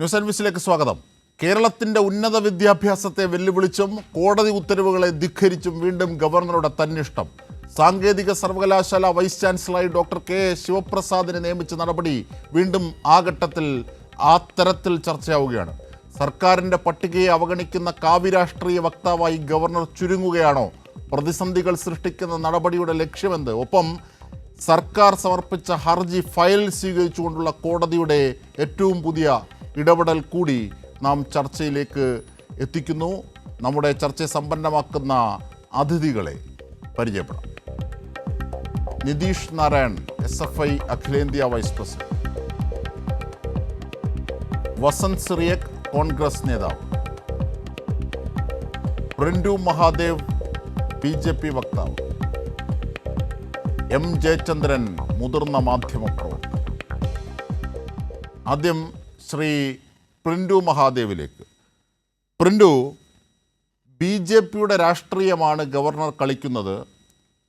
News and വ്യൂസിലേക്ക് സ്വാഗതം. കേരളത്തിൻ്റെ ഉന്നത വിദ്യാഭ്യാസത്തെ വെല്ലുവിളിച്ചും കോടതി ഉത്തരവുകളെ ധിക്കരിച്ചും വീണ്ടും ഗവർണറുടെ തന്നിഷ്ടം. സാങ്കേതിക സർവകലാശാല വൈസ് ചാൻസലറായി ഡോക്ടർ കെ ശിവപ്രസാദിനെ നിയമിച്ച നടപടി വീണ്ടും ആ ഘട്ടത്തിൽ ആ തരത്തിൽ ചർച്ചയാവുകയാണ്. സർക്കാരിൻ്റെ പട്ടികയെ അവഗണിക്കുന്ന കാവ്യരാഷ്ട്രീയ വക്താവായി ഗവർണർ ചുരുങ്ങുകയാണോ? പ്രതിസന്ധികൾ സൃഷ്ടിക്കുന്ന നടപടിയുടെ ലക്ഷ്യമെന്ത്? ഒപ്പം സർക്കാർ സമർപ്പിച്ച ഹർജി ഫയൽ സ്വീകരിച്ചുകൊണ്ടുള്ള കോടതിയുടെ ഏറ്റവും പുതിയ ഇടപെടൽ കൂടി നാം ചർച്ചയിലേക്ക് എത്തിക്കുന്നു. നമ്മുടെ ചർച്ചയെ സമ്പന്നമാക്കുന്ന അതിഥികളെ പരിചയപ്പെടാം. നിതീഷ് നാരായൺ, SFI അഖിലേന്ത്യാ വൈസ് പ്രസിഡന്റ്. വസന്ത് സിറിയക്, കോൺഗ്രസ് നേതാവ്. പ്രിൻഡു മഹാദേവ്, BJP വക്താവ്. M ജയചന്ദ്രൻ, മുതിർന്ന മാധ്യമപ്രവർത്തകൻ. ആദ്യം ശ്രീ പ്രിൻഡു മഹാദേവിലേക്ക്. പ്രിൻഡു, BJPയുടെ രാഷ്ട്രീയമാണ് ഗവർണർ കളിക്കുന്നത്.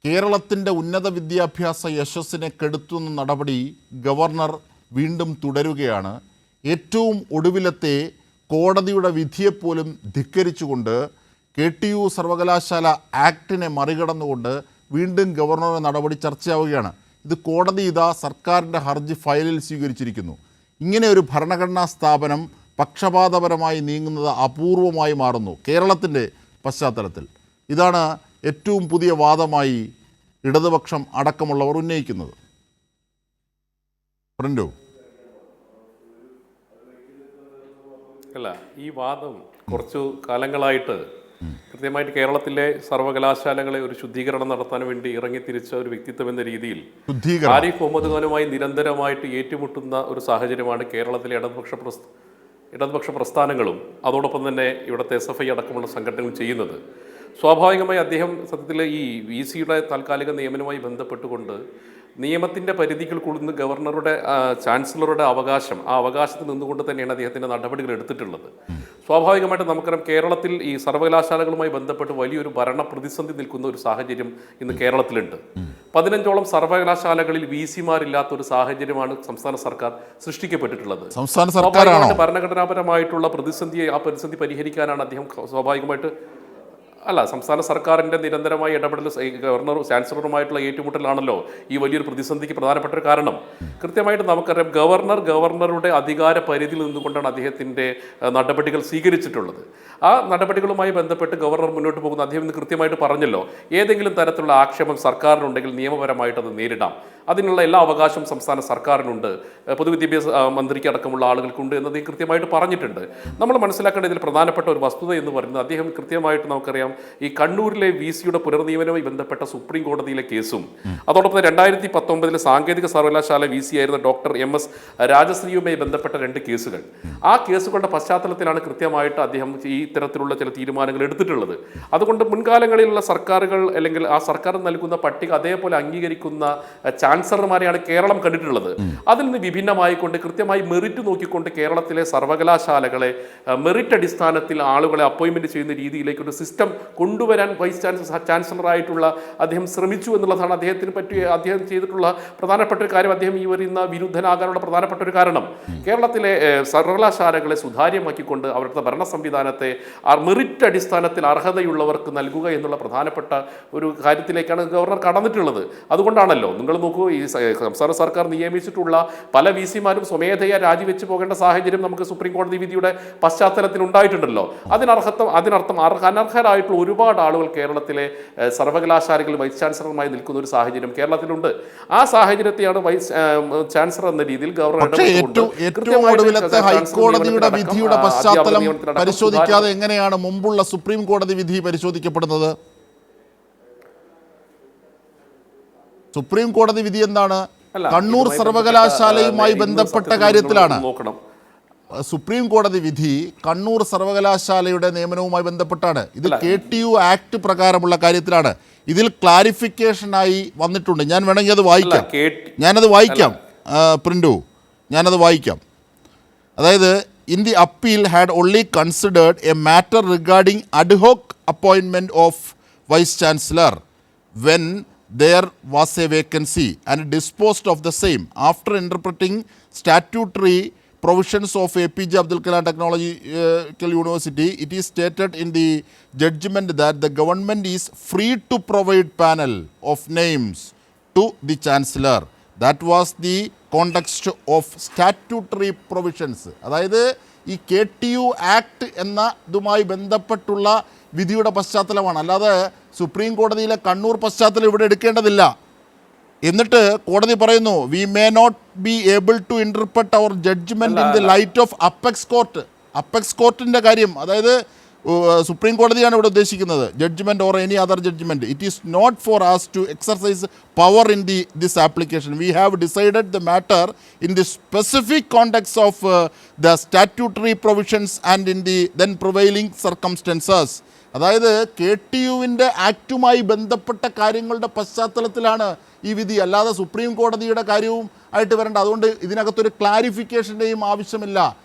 കേരളത്തിൻ്റെ ഉന്നത വിദ്യാഭ്യാസ യശസ്സിനെ കെടുത്തുന്ന നടപടി ഗവർണർ വീണ്ടും തുടരുകയാണ്. ഏറ്റവും ഒടുവിലത്തെ കോടതിയുടെ വിധിയെപ്പോലും ധിക്കരിച്ചുകൊണ്ട് KTU സർവകലാശാല ആക്ടിനെ മറികടന്നുകൊണ്ട് വീണ്ടും ഗവർണറുടെ നടപടി ചർച്ചയാവുകയാണ്. ഇത് കോടതി സർക്കാരിൻ്റെ ഹർജി ഫയലിൽ സ്വീകരിച്ചിരിക്കുന്നു. ഇങ്ങനെ ഒരു ഭരണഘടനാ സ്ഥാപനം പക്ഷപാതപരമായി നീങ്ങുന്നത് അപൂർവമായി മാറുന്നു കേരളത്തിൻ്റെ പശ്ചാത്തലത്തിൽ. ഇതാണ് ഏറ്റവും പുതിയ വാദമായി ഇടതുപക്ഷം അടക്കമുള്ളവർ ഉന്നയിക്കുന്നത്. പ്രിൻഡു. അല്ല, ഈ വാദം കുറച്ചു കാലങ്ങളായിട്ട് കൃത്യമായിട്ട് കേരളത്തിലെ സർവകലാശാലകളെ ഒരു ശുദ്ധീകരണം നടത്താൻ വേണ്ടി ഇറങ്ങിത്തിരിച്ച ഒരു വ്യക്തിത്വം എന്ന രീതിയിൽ ആരിഫ് മുഹമ്മദ് ഖാനുമായി നിരന്തരമായിട്ട് ഏറ്റുമുട്ടുന്ന ഒരു സാഹചര്യമാണ് കേരളത്തിലെ ഇടതുപക്ഷ പ്രസ്ഥാനങ്ങളും അതോടൊപ്പം തന്നെ ഇവിടുത്തെ SFI അടക്കമുള്ള സംഘടനകൾ ചെയ്യുന്നത്. സ്വാഭാവികമായി അദ്ദേഹം സത്യത്തിൽ ഈ VCയുടെ താൽക്കാലിക നിയമനവുമായി ബന്ധപ്പെട്ടുകൊണ്ട് നിയമത്തിൻ്റെ പരിധികൾക്കുള്ളിൽ ഗവർണറുടെ ചാൻസലറുടെ അവകാശം, ആ അവകാശത്തിൽ നിന്നുകൊണ്ട് തന്നെയാണ് അദ്ദേഹത്തിൻ്റെ നടപടികൾ എടുത്തിട്ടുള്ളത്. സ്വാഭാവികമായിട്ട് നമുക്കറിയാം, കേരളത്തിൽ ഈ സർവകലാശാലകളുമായി ബന്ധപ്പെട്ട് വലിയൊരു ഭരണ പ്രതിസന്ധി നിൽക്കുന്ന ഒരു സാഹചര്യം ഇന്ന് കേരളത്തിലുണ്ട്. 15ഓളം സർവകലാശാലകളിൽ VCമാരില്ലാത്ത ഒരു സാഹചര്യമാണ് സംസ്ഥാന സർക്കാർ സൃഷ്ടിക്കപ്പെട്ടിട്ടുള്ളത്. സ്വാഭാവികമായിട്ട് ഭരണഘടനാപരമായിട്ടുള്ള ആ പ്രതിസന്ധി പരിഹരിക്കാനാണ് അദ്ദേഹം സ്വാഭാവികമായിട്ട് സംസ്ഥാന സർക്കാരിൻ്റെ നിരന്തരമായ ഇടപെടൽ ഗവർണർ ചാൻസലറുമായിട്ടുള്ള ഏറ്റുമുട്ടലാണല്ലോ ഈ വലിയൊരു പ്രതിസന്ധിക്ക് പ്രധാനപ്പെട്ട ഒരു കാരണം. കൃത്യമായിട്ട് നമുക്കറിയാം, ഗവർണറുടെ അധികാര പരിധിയിൽ നിന്നുകൊണ്ടാണ് അദ്ദേഹത്തിൻ്റെ നടപടികൾ സ്വീകരിച്ചിട്ടുള്ളത്. ആ നടപടികളുമായി ബന്ധപ്പെട്ട് ഗവർണർ മുന്നോട്ട് പോകുന്ന അദ്ദേഹം ഇന്ന് കൃത്യമായിട്ട് പറഞ്ഞല്ലോ, ഏതെങ്കിലും തരത്തിലുള്ള ആക്ഷേപം സർക്കാരിനുണ്ടെങ്കിൽ നിയമപരമായിട്ട് അത് നേരിടാം. അതിനുള്ള എല്ലാ അവകാശവും സംസ്ഥാന സർക്കാരിനുണ്ട്, പൊതുവിദ്യാഭ്യാസ മന്ത്രിക്ക് അടക്കമുള്ള ആളുകൾക്കുണ്ട് എന്നത് കൃത്യമായിട്ട് പറഞ്ഞിട്ടുണ്ട്. നമ്മൾ മനസ്സിലാക്കേണ്ട ഇതിൽ പ്രധാനപ്പെട്ട ഒരു വസ്തുത എന്ന് പറയുന്നത്, അദ്ദേഹം കൃത്യമായിട്ട് നമുക്കറിയാം ഈ കണ്ണൂരിലെ VCയുടെ പുനർനിയമനവുമായി ബന്ധപ്പെട്ട സുപ്രീം കോടതിയിലെ കേസും അതോടൊപ്പം 2019 സാങ്കേതിക സർവകലാശാല VC ആയിരുന്ന ഡോക്ടർ MS രാജശ്രീയുമായി ബന്ധപ്പെട്ട 2 കേസുകൾ. ആ കേസുകളുടെ പശ്ചാത്തലത്തിലാണ് കൃത്യമായിട്ട് അദ്ദേഹം ഈ ഇത്തരത്തിലുള്ള ചില തീരുമാനങ്ങൾ എടുത്തിട്ടുള്ളത്. അതുകൊണ്ട് മുൻകാലങ്ങളിലുള്ള സർക്കാരുകൾ അല്ലെങ്കിൽ ആ സർക്കാർ നൽകുന്ന പട്ടിക അതേപോലെ അംഗീകരിക്കുന്ന ചാൻസലർമാരെയാണ് കേരളം കണ്ടിട്ടുള്ളത്. അതിൽ നിന്ന് വിഭിന്നമായിക്കൊണ്ട് കൃത്യമായി മെറിറ്റ് നോക്കിക്കൊണ്ട് കേരളത്തിലെ സർവകലാശാലകളെ മെറിറ്റ് അടിസ്ഥാനത്തിൽ ആളുകളെ അപ്പോയിൻമെന്റ് ചെയ്യുന്ന രീതിയിലേക്ക് ഒരു സിസ്റ്റം കൊണ്ടുവരാൻ വൈസ് ചാൻസലറായിട്ടുള്ള അദ്ദേഹം ശ്രമിച്ചു എന്നുള്ളതാണ് അദ്ദേഹം ചെയ്തിട്ടുള്ള പ്രധാനപ്പെട്ട ഒരു കാര്യം. അദ്ദേഹം ഈ വരുന്ന വിരുദ്ധനാകാനുള്ള പ്രധാനപ്പെട്ട ഒരു കാരണം കേരളത്തിലെ സർവകലാശാലകളെ സുതാര്യമാക്കിക്കൊണ്ട് അവരുടെ ഭരണ സംവിധാനത്തെ മെറിറ്റ് അടിസ്ഥാനത്തിൽ അർഹതയുള്ളവർക്ക് നൽകുക എന്നുള്ള പ്രധാനപ്പെട്ട ഒരു കാര്യത്തിലേക്കാണ് ഗവർണർ കടന്നിട്ടുള്ളത്. അതുകൊണ്ടാണല്ലോ നിങ്ങൾ നോക്കൂ, ഈ സംസ്ഥാന സർക്കാർ നിയമിച്ചിട്ടുള്ള പല VCമാരും സ്വമേധയാ രാജിവെച്ച് പോകേണ്ട സാഹചര്യം നമുക്ക് സുപ്രീം കോടതി വിധിയുടെ പശ്ചാത്തലത്തിൽ ഉണ്ടായിട്ടുണ്ടല്ലോ. അതിനർത്ഥം അനർഹരായിട്ടുള്ള ഒരുപാട് ആളുകൾ കേരളത്തിലെ സർവകലാശാലകളിൽ വൈസ് ചാൻസലറുമായി നിൽക്കുന്ന ഒരു സാഹചര്യം കേരളത്തിലുണ്ട്. ആ സാഹചര്യത്തെയാണ് വൈസ് ചാൻസലർ എന്ന രീതിയിൽ ഗവർണർ ഹൈക്കോടതിയുടെ വിധിയുടെ പശ്ചാത്തലം പരിശോധിക്കാതെ എങ്ങനെയാണ് മുമ്പുള്ള സുപ്രീം കോടതി വിധി പരിശോധിക്കപ്പെടുന്നത്? സുപ്രീം കോടതി വിധി എന്താണ്? കണ്ണൂർ സർവകലാശാലയുമായി ബന്ധപ്പെട്ട കാര്യത്തിലാണ്. സുപ്രീം കോടതി വിധി കണ്ണൂർ സർവകലാശാലയുടെ നിയമനവുമായി ബന്ധപ്പെട്ടാണ്. ഇത് KTU ആക്ട് പ്രകാരമുള്ള കാര്യത്തിലാണ്. ഇതിൽ ക്ലാരിഫിക്കേഷനായി വന്നിട്ടുണ്ട്. ഞാൻ വേണമെങ്കിൽ അത് വായിക്കാം. പ്രിൻഡു, ഞാനത് വായിക്കാം. അതായത്, in the appeal had only considered a matter regarding ad hoc appointment of vice chancellor when there was a vacancy and disposed of the same after interpreting statutory provisions of APJ Abdul Kalam Technological University, it is stated in the judgment that the government is free to provide panel of names to the chancellor. That was the context of statutory provisions. അതായത് ഈ KTU act എന്ന ഇതുമായി ബന്ധപ്പെട്ടുള്ള വിധിയുടെ പശ്ചാത്തലമാണ്, അല്ലാതെ supreme കോടതിയിലെ കണ്ണൂർ പശ്ചാത്തലം ഇവിടെ എടുക്കേണ്ടതില്ല. എന്നിട്ട് കോടതി പറയുന്നു, we may not be able to interpret our judgement in the light of apex court. Apex കോർട്ടിൻ്റെ കാര്യം, അതായത് സുപ്രീം കോടതിയാണ് ഇവിടെ ഉദ്ദേശിക്കുന്നത്, judgement or any other judgement. It is not for us to exercise power in this application. We have decided the matter in the specific context of the statutory provisions and in the then prevailing circumstances. അതായത് KTUവിൻ്റെ ആക്റ്റുമായി ബന്ധപ്പെട്ട കാര്യങ്ങളുടെ പശ്ചാത്തലത്തിലാണ് ഈ വിധി, അല്ലാതെ supreme കോടതിയുടെ കാര്യവും ആയിട്ട് വരേണ്ട. അതുകൊണ്ട് ഇതിനകത്തൊരു ക്ലാരിഫിക്കേഷൻ്റെയും ആവശ്യമില്ല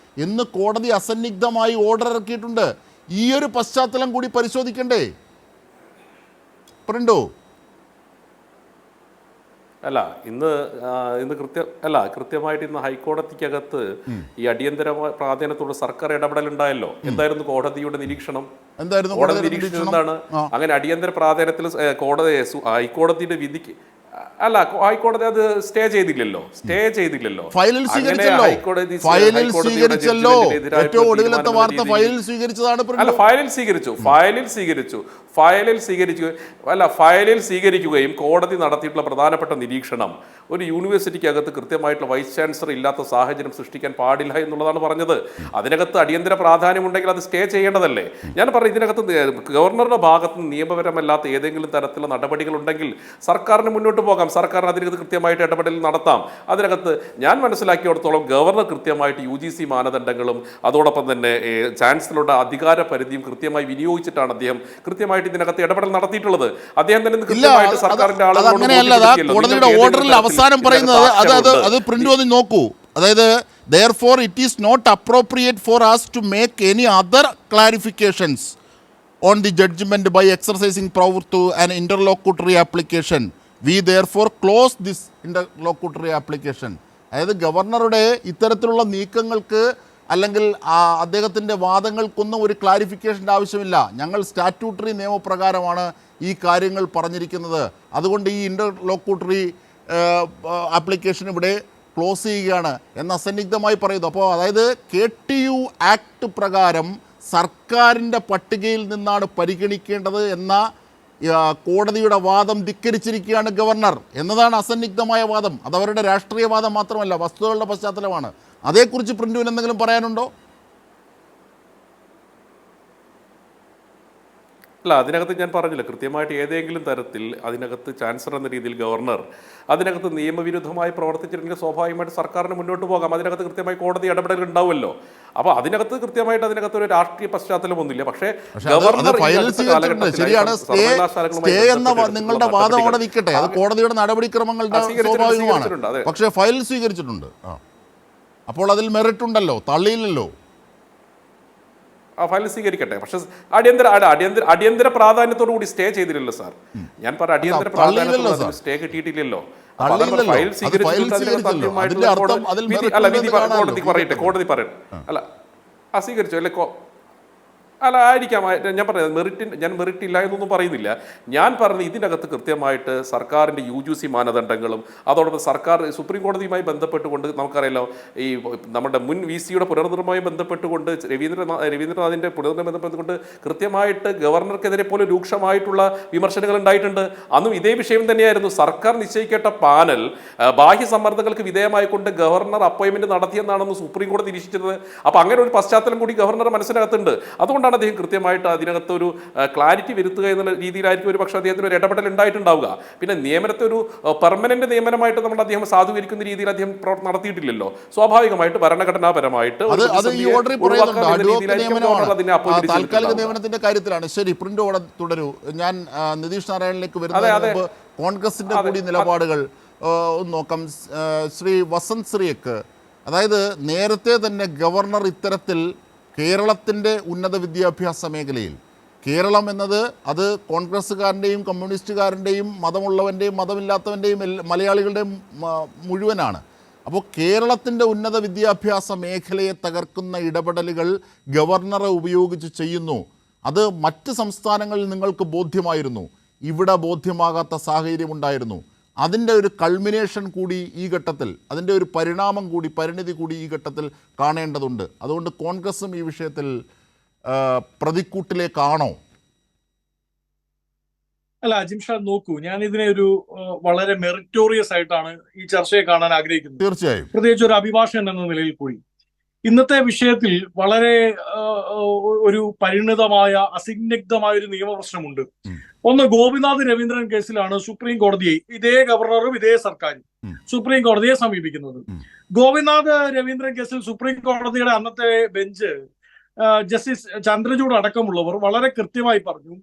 എന്ന് കോടതി അസന്നിഗ്ധമായി ഓർഡർ ഇറക്കിയിട്ടുണ്ട്. ഈ ഒരു പശ്ചാത്തലം കൂടി പരിശോധിക്കണ്ടേ? പറയണ്ടോ? ഇന്ന് കൃത്യമായിട്ട് ഇന്ന് ഹൈക്കോടതിക്കകത്ത് ഈ അടിയന്തര പ്രാധാന്യത്തോട് സർക്കാർ ഇടപെടൽ ഉണ്ടായല്ലോ. എന്തായിരുന്നു കോടതിയുടെ നിരീക്ഷണം? കോടതി നിരീക്ഷണം എന്താണ്? അങ്ങനെ അടിയന്തര പ്രാധാന്യത്തിൽ ഹൈക്കോടതിയുടെ വിധിക്ക് ഹൈക്കോടതി അത് സ്റ്റേ ചെയ്തില്ലല്ലോ. ഫയലിൽ സ്വീകരിച്ചല്ലോ. ഏറ്റവും ഒടുവിലത്തെ വാർത്ത ഫയലിൽ സ്വീകരിച്ചതാണ്. ഫയലിൽ സ്വീകരിക്കുകയും കോടതി നടത്തിയിട്ടുള്ള പ്രധാനപ്പെട്ട നിരീക്ഷണം ഒരു യൂണിവേഴ്സിറ്റിക്കകത്ത് കൃത്യമായിട്ടുള്ള വൈസ് ചാൻസലർ ഇല്ലാത്ത സാഹചര്യം സൃഷ്ടിക്കാൻ പാടില്ല എന്നുള്ളതാണ് പറഞ്ഞത്. അതിനകത്ത് അടിയന്തര പ്രാധാന്യം ഉണ്ടെങ്കിൽ അത് സ്റ്റേ ചെയ്യേണ്ടതല്ലേ? ഞാൻ പറഞ്ഞു, ഇതിനകത്ത് ഗവർണറുടെ ഭാഗത്ത് നിന്ന് നിയമപരമല്ലാത്ത ഏതെങ്കിലും തരത്തിലുള്ള നടപടികൾ ഉണ്ടെങ്കിൽ സർക്കാരിന് മുന്നോട്ട് പോകാം, സർക്കാരിന് അതിനകത്ത് കൃത്യമായിട്ട് ഇടപെടൽ നടത്താം. അതിനകത്ത് ഞാൻ മനസ്സിലാക്കിയിടത്തോളം ഗവർണർ കൃത്യമായിട്ട് UGC മാനദണ്ഡങ്ങളും അതോടൊപ്പം തന്നെ ചാൻസലറുടെ അധികാര പരിധിയും കൃത്യമായി വിനിയോഗിച്ചിട്ടാണ് അദ്ദേഹം കൃത്യമായിട്ട് ഇതിനകത്ത് ഇടപെടൽ നടത്തിയിട്ടുള്ളത്. അദ്ദേഹം തന്നെ കൃത്യമായിട്ട് സർക്കാരിന്റെ കോടതിയുടെ ഓർഡറിൽ അവസാനം പറയുന്നത് അത് പ്രിന്റ് ഒന്ന് നോക്കൂ. അതായത് therefore it is not appropriate for us to make any other clarifications on the judgment by exercising power to an interlocutory application. We therefore close this interlocutory application. അതായത് ഗവർണറുടെ ഇത്തരത്തിലുള്ള നീക്കങ്ങൾക്ക് അല്ലെങ്കിൽ അദ്ദേഹത്തിൻ്റെ വാദങ്ങൾക്കൊന്നും ഒരു ക്ലാരിഫിക്കേഷൻ്റെ ആവശ്യമില്ല. ഞങ്ങൾ സ്റ്റാറ്റ്യൂട്ടറി നിയമപ്രകാരമാണ് ഈ കാര്യങ്ങൾ പറഞ്ഞിരിക്കുന്നത്. അതുകൊണ്ട് ഈ ഇൻ്റർലോക്യൂട്ടറി ആപ്ലിക്കേഷൻ ഇവിടെ ക്ലോസ് ചെയ്യുകയാണ് എന്ന് അസന്നിഗ്ധമായി പറയുന്നു. അപ്പോൾ അതായത് KTU ആക്ട് പ്രകാരം സർക്കാരിൻ്റെ പട്ടികയിൽ നിന്നാണ് പരിഗണിക്കേണ്ടത് എന്ന കോടതിയുടെ വാദം ധിക്കരിച്ചിരിക്കുകയാണ് ഗവർണർ എന്നതാണ് അസന്നിഗ്ധമായ വാദം. അതവരുടെ രാഷ്ട്രീയ വാദം മാത്രമല്ല, വസ്തുതകളുടെ പശ്ചാത്തലമാണ്. അതേക്കുറിച്ച് പ്രിന്റുവിന് എന്തെങ്കിലും പറയാനുണ്ടോ? അതിനകത്ത് ഞാൻ പറഞ്ഞില്ല, കൃത്യമായിട്ട് ഏതെങ്കിലും തരത്തിൽ അതിനകത്ത് ചാൻസലർ എന്ന രീതിയിൽ ഗവർണർ അതിനകത്ത് നിയമവിരുദ്ധമായി പ്രവർത്തിച്ചിട്ടുണ്ടെങ്കിൽ സ്വാഭാവികമായിട്ട് സർക്കാരിന് മുന്നോട്ട് പോകാം. അതിനകത്ത് കൃത്യമായി കോടതി ഇടപെടൽ ഉണ്ടാവുമല്ലോ. അപ്പോൾ അതിനകത്ത് കൃത്യമായിട്ട് അതിനകത്ത് ഒരു രാഷ്ട്രീയ പശ്ചാത്തലമൊന്നുമില്ല. പക്ഷേ ശരിയാണ്, നിങ്ങളുടെ വാദം അവിടെ നിൽക്കട്ടെ, അത് കോടതിയുടെ നടപടിക്രമങ്ങളുടെ സ്വാഭാവികമാണ്. പക്ഷേ ഫയൽ സ്വീകരിച്ചിട്ടുണ്ട്. അപ്പോൾ അതിൽ മെറിറ്റ് ഉണ്ടല്ലോ, തള്ളിയില്ലല്ലോ. ഫയൽ സ്വീകരിക്കട്ടെ. പക്ഷെ അടിയന്തര പ്രാധാന്യത്തോടു കൂടി സ്റ്റേ ചെയ്തില്ലല്ലോ സാർ. ഞാൻ പറഞ്ഞ അടിയന്തര പ്രാധാന്യത്തോട് സ്റ്റേ കിട്ടിയിട്ടില്ലല്ലോ. ഫയൽ കോടതി പറയട്ടെ. സ്വീകരിച്ചു അല്ലെ? ആയിരിക്കാം. ഞാൻ പറഞ്ഞത് ഞാൻ മെറിറ്റ് ഇല്ല എന്നൊന്നും പറയുന്നില്ല. ഞാൻ പറഞ്ഞത് ഇതിനകത്ത് കൃത്യമായിട്ട് സർക്കാരിൻ്റെ UGC മാനദണ്ഡങ്ങളും അതോടൊപ്പം സർക്കാർ സുപ്രീം കോടതിയുമായി ബന്ധപ്പെട്ടുകൊണ്ട് നമുക്കറിയാലോ, ഈ നമ്മുടെ മുൻ VCയുടെ പുനർനിർമ്മാണവുമായി ബന്ധപ്പെട്ടുകൊണ്ട് രവീന്ദ്രനാഥിൻ്റെ പുനർനിർമ്മാണം ബന്ധപ്പെട്ടുകൊണ്ട് കൃത്യമായിട്ട് ഗവർണർക്കെതിരെ പോലെ രൂക്ഷമായിട്ടുള്ള വിമർശനങ്ങൾ ഉണ്ടായിട്ടുണ്ട്. അന്നും ഇതേ വിഷയം തന്നെയായിരുന്നു. സർക്കാർ നിശ്ചയിക്കേണ്ട പാനൽ ബാഹ്യ സമ്മർദ്ദങ്ങൾക്ക് വിധേയമായിക്കൊണ്ട് ഗവർണർ അപ്പോയിൻമെന്റ് നടത്തിയെന്നാണെന്ന് സുപ്രീം കോടതി നിരീക്ഷിച്ചത്. അപ്പോൾ അങ്ങനെ ഒരു പശ്ചാത്തലം കൂടി ഗവർണർ മനസ്സിനകത്തുണ്ട്. അതുകൊണ്ടാണ് അദ്ദേഹം കൃത്യമായിട്ട് അതിനകത്ത് ഒരു ക്ലാരിറ്റി വരുത്തുക എന്നുള്ള രീതിയിലായിരിക്കും ഒരു പക്ഷേ അദ്ദേഹത്തിന് ഒരു ഇടപെടൽ ഉണ്ടായിട്ടുണ്ടാവുക. പിന്നെ നിയമനത്തെ ഒരു പെർമനന്റ് നിയമനമായിട്ട് നമ്മൾ അദ്ദേഹം സാധൂകരിക്കുന്ന രീതിയിൽ അദ്ദേഹം നടത്തിയിട്ടില്ലല്ലോ. സ്വാഭാവികമായിട്ട് ഭരണഘടനാപരമായിട്ട് താൽക്കാലിക നിയമനത്തിന്റെ കാര്യത്തിലാണ്. ശരി, പ്രിന്റ് തുടരൂ. ഞാൻ നിതീഷ് നാരായണനിലേക്ക് വരുന്നത് കോൺഗ്രസിന്റെ കൂടി നിലപാടുകൾ നോക്കാം. ശ്രീ വസന്ത് ശ്രീക്ക്, അതായത് നേരത്തെ തന്നെ ഗവർണർ ഇത്തരത്തിൽ കേരളത്തിൻ്റെ ഉന്നത വിദ്യാഭ്യാസ മേഖലയിൽ, കേരളം എന്നത് അത് കോൺഗ്രസ്സുകാരൻ്റെയും കമ്മ്യൂണിസ്റ്റുകാരൻ്റെയും മതമുള്ളവൻ്റെയും മതമില്ലാത്തവൻ്റെയും മലയാളികളുടെയും മുഴുവനാണ്. അപ്പോൾ കേരളത്തിൻ്റെ ഉന്നത വിദ്യാഭ്യാസ മേഖലയെ തകർക്കുന്ന ഇടപെടലുകൾ ഗവർണറെ ഉപയോഗിച്ച് ചെയ്യുന്നു. അത് മറ്റ് സംസ്ഥാനങ്ങളിൽ നിങ്ങൾക്ക് ബോധ്യമായിരുന്നു, ഇവിടെ ബോധ്യമാകാത്ത സാഹചര്യമുണ്ടായിരുന്നു. അതിൻ്റെ ഒരു കൾമിനേഷൻ കൂടി ഈ ഘട്ടത്തിൽ, അതിൻ്റെ ഒരു പരിണാമം കൂടി, പരിണിതി കൂടി ഈ ഘട്ടത്തിൽ കാണേണ്ടതുണ്ട്. അതുകൊണ്ട് കോൺഗ്രസും ഈ വിഷയത്തിൽ പ്രതിക്കൂട്ടിലേക്കാണോ? അല്ല അജിംഷാ, നോക്കൂ, ഞാൻ ഇതിനെ ഒരു വളരെ മെറിറ്റോറിയസ് ആയിട്ടാണ് ഈ ചർച്ചയെ കാണാൻ ആഗ്രഹിക്കുന്നത്. തീർച്ചയായും, പ്രത്യേകിച്ച് ഒരു അഭിഭാഷകൻ എന്ന നിലയിൽ കൂടി ഇന്നത്തെ വിഷയത്തിൽ വളരെ ഒരു പരിണിതമായ അസന്നിഗ്ധമായ ഒരു നിയമപ്രശ്നമുണ്ട്. ഒന്ന്, ഗോപിനാഥ് രവീന്ദ്രൻ കേസിലാണ് സുപ്രീം കോടതിയെ ഇതേ ഗവർണറും ഇതേ സർക്കാരും സുപ്രീം കോടതിയെ സമീപിക്കുന്നത്. ഗോപിനാഥ് രവീന്ദ്രൻ കേസിൽ സുപ്രീം കോടതിയുടെ അന്നത്തെ ബെഞ്ച് ജസ്റ്റിസ് ചന്ദ്രചൂഡ് അടക്കമുള്ളവർ വളരെ കൃത്യമായി പറഞ്ഞു,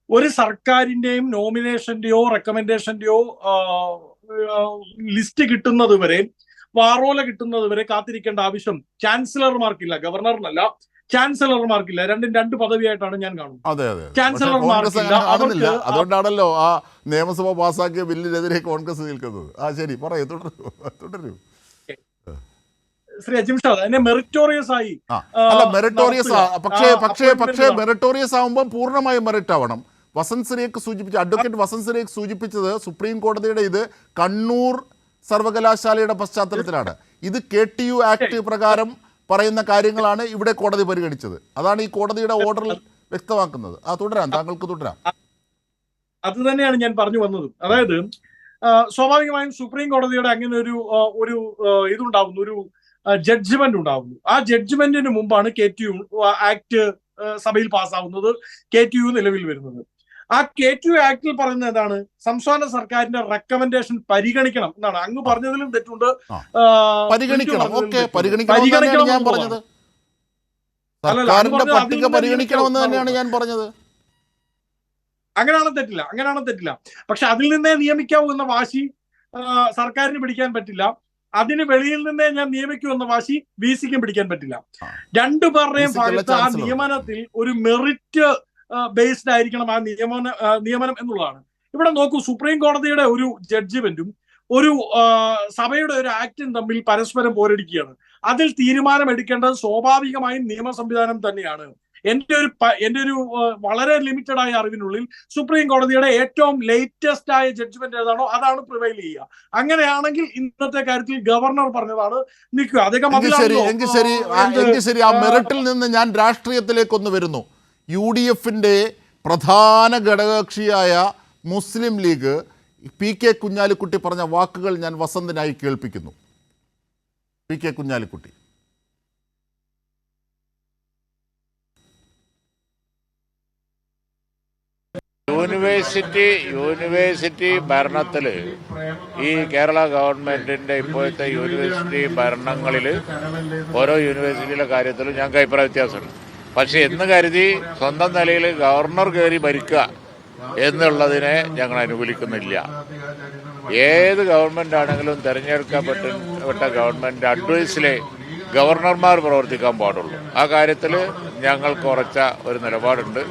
ഒരു സർക്കാരിന്റെയും നോമിനേഷന്റെയോ റെക്കമെൻഡേഷന്റെയോ ലിസ്റ്റ് കിട്ടുന്നത് വരെ, വാറോല കിട്ടുന്നത് വരെ കാത്തിരിക്കേണ്ട ആവശ്യം ചാൻസലർമാർക്കില്ല, ഗവർണറിനല്ല, ചാൻസലർമാർക്കില്ല. രണ്ടും രണ്ട് പദവിയായിട്ടാണ് ഞാൻ കാണുന്നത്. അതെ അതെ, ചാൻസലർമാർക്കില്ല. അതുകൊണ്ടാണല്ലോ ആ നിയമസഭ പാസാക്കിയ ബില്ലിനെതിരെ കോൺഗ്രസ് നിൽക്കുന്നത്. ശരി, പറയൂ, തുടരൂ. ശ്രീ അജിംഷാ, അതിനെ മെറിറ്റോറിയസ് ആയി പക്ഷേ മെറിറ്റോറിയസ് ആവുമ്പോൾ പൂർണ്ണമായും മെറിറ്റ് ആവണം. അഡ്വക്കേറ്റ് വസന്ത് സിരേഖ് സൂചിപ്പിച്ചത് സുപ്രീം കോടതിയുടെ ഇത് കണ്ണൂർ സർവകലാശാലയുടെ പശ്ചാത്തലത്തിലാണ്. ഇത് KTU ആക്ട് പ്രകാരം പറയുന്ന കാര്യങ്ങളാണ് ഇവിടെ കോടതി പരിഗണിച്ചത്. അതാണ് ഈ കോടതിയുടെ ഓർഡറിൽ വ്യക്തമാക്കുന്നത്. താങ്കൾക്ക് തുടരാം. അത് തന്നെയാണ് ഞാൻ പറഞ്ഞു വന്നത്. അതായത് സ്വാഭാവികമായും സുപ്രീം കോടതിയുടെ അങ്ങനെ ഒരു ഇതുണ്ടാവുന്നു, ഒരു ജഡ്ജ്മെന്റ് ഉണ്ടാവുന്നു. ആ ജഡ്ജ്മെന്റിന് മുമ്പാണ് KTU ആക്ട് സഭയിൽ പാസ്സാവുന്നത്, KTU നിലവിൽ വരുന്നത്. ആ KTU ആക്ടിൽ പറയുന്നത് എന്താണ്? സംസ്ഥാന സർക്കാരിന്റെ റെക്കമെൻഡേഷൻ പരിഗണിക്കണം എന്നാണ്. അങ്ങ് പറഞ്ഞതിലും തെറ്റുണ്ട്. അങ്ങനെയാണ് തെറ്റില്ല. പക്ഷെ അതിൽ നിന്നേ നിയമിക്കാവൂ എന്ന വാശി സർക്കാരിന് പിടിക്കാൻ പറ്റില്ല. അതിന് വെളിയിൽ നിന്നേ ഞാൻ നിയമിക്കൂ എന്ന വാശി VC-ക്കും പിടിക്കാൻ പറ്റില്ല. രണ്ടുപേരുടെയും ഭാഗത്ത് ആ നിയമനത്തിൽ ഒരു മെറിറ്റ് ബേസ്ഡ് ആയിരിക്കണം ആ നിയമനം എന്നുള്ളതാണ്. ഇവിടെ നോക്കൂ, സുപ്രീം കോടതിയുടെ ഒരു ജഡ്ജ്മെന്റും ഒരു സഭയുടെ ഒരു ആക്ടും തമ്മിൽ പരസ്പരം പോരടിക്കുകയാണ്. അതിൽ തീരുമാനം എടുക്കേണ്ടത് സ്വാഭാവികമായും നിയമ സംവിധാനം തന്നെയാണ്. എന്റെ ഒരു വളരെ ലിമിറ്റഡ് ആയ അറിവിനുള്ളിൽ സുപ്രീം കോടതിയുടെ ഏറ്റവും ലേറ്റസ്റ്റ് ആയ ജഡ്ജ്മെന്റ് ഏതാണോ അതാണ് പ്രിവൈൽ ചെയ്യുക. അങ്ങനെയാണെങ്കിൽ ഇന്നത്തെ കാര്യത്തിൽ ഗവർണർ പറഞ്ഞതാണ് നിൽക്കുക. അദ്ദേഹം ആ മെറിറ്റിൽ നിന്ന് ഞാൻ രാഷ്ട്രീയത്തിലേക്കൊന്ന് വരുന്നു. UDFന്റെ പ്രധാന ഘടകകക്ഷിയായ മുസ്ലിം ലീഗ് PK കുഞ്ഞാലിക്കുട്ടി പറഞ്ഞ വാക്കുകൾ ഞാൻ വസന്തിനായി കേൾപ്പിക്കുന്നു. PK കുഞ്ഞാലിക്കുട്ടി: യൂണിവേഴ്സിറ്റി ഭരണത്തിൽ ഈ കേരള ഗവൺമെന്റിന്റെ ഇപ്പോഴത്തെ യൂണിവേഴ്സിറ്റി ഭരണങ്ങളിൽ ഓരോ യൂണിവേഴ്സിറ്റിയിലെ കാര്യത്തിലും ഞങ്ങൾക്ക് അഭിപ്രായ വ്യത്യാസമുണ്ട്. പക്ഷെ എന്ന് കരുതി സ്വന്തം നിലയിൽ ഗവർണർ കയറി ഭരിക്കുക എന്നുള്ളതിനെ ഞങ്ങൾ അനുകൂലിക്കുന്നില്ല. ഏത് ഗവൺമെന്റ് ആണെങ്കിലും തെരഞ്ഞെടുക്കപ്പെട്ട ഗവൺമെന്റ് അഡ്വൈസിലെ ഗവർണർമാർ പ്രവർത്തിക്കാൻ പാടുള്ളൂ. ആ കാര്യത്തിൽ ഞങ്ങൾക്ക് ഉറച്ച ഒരു നിലപാടുണ്ട്.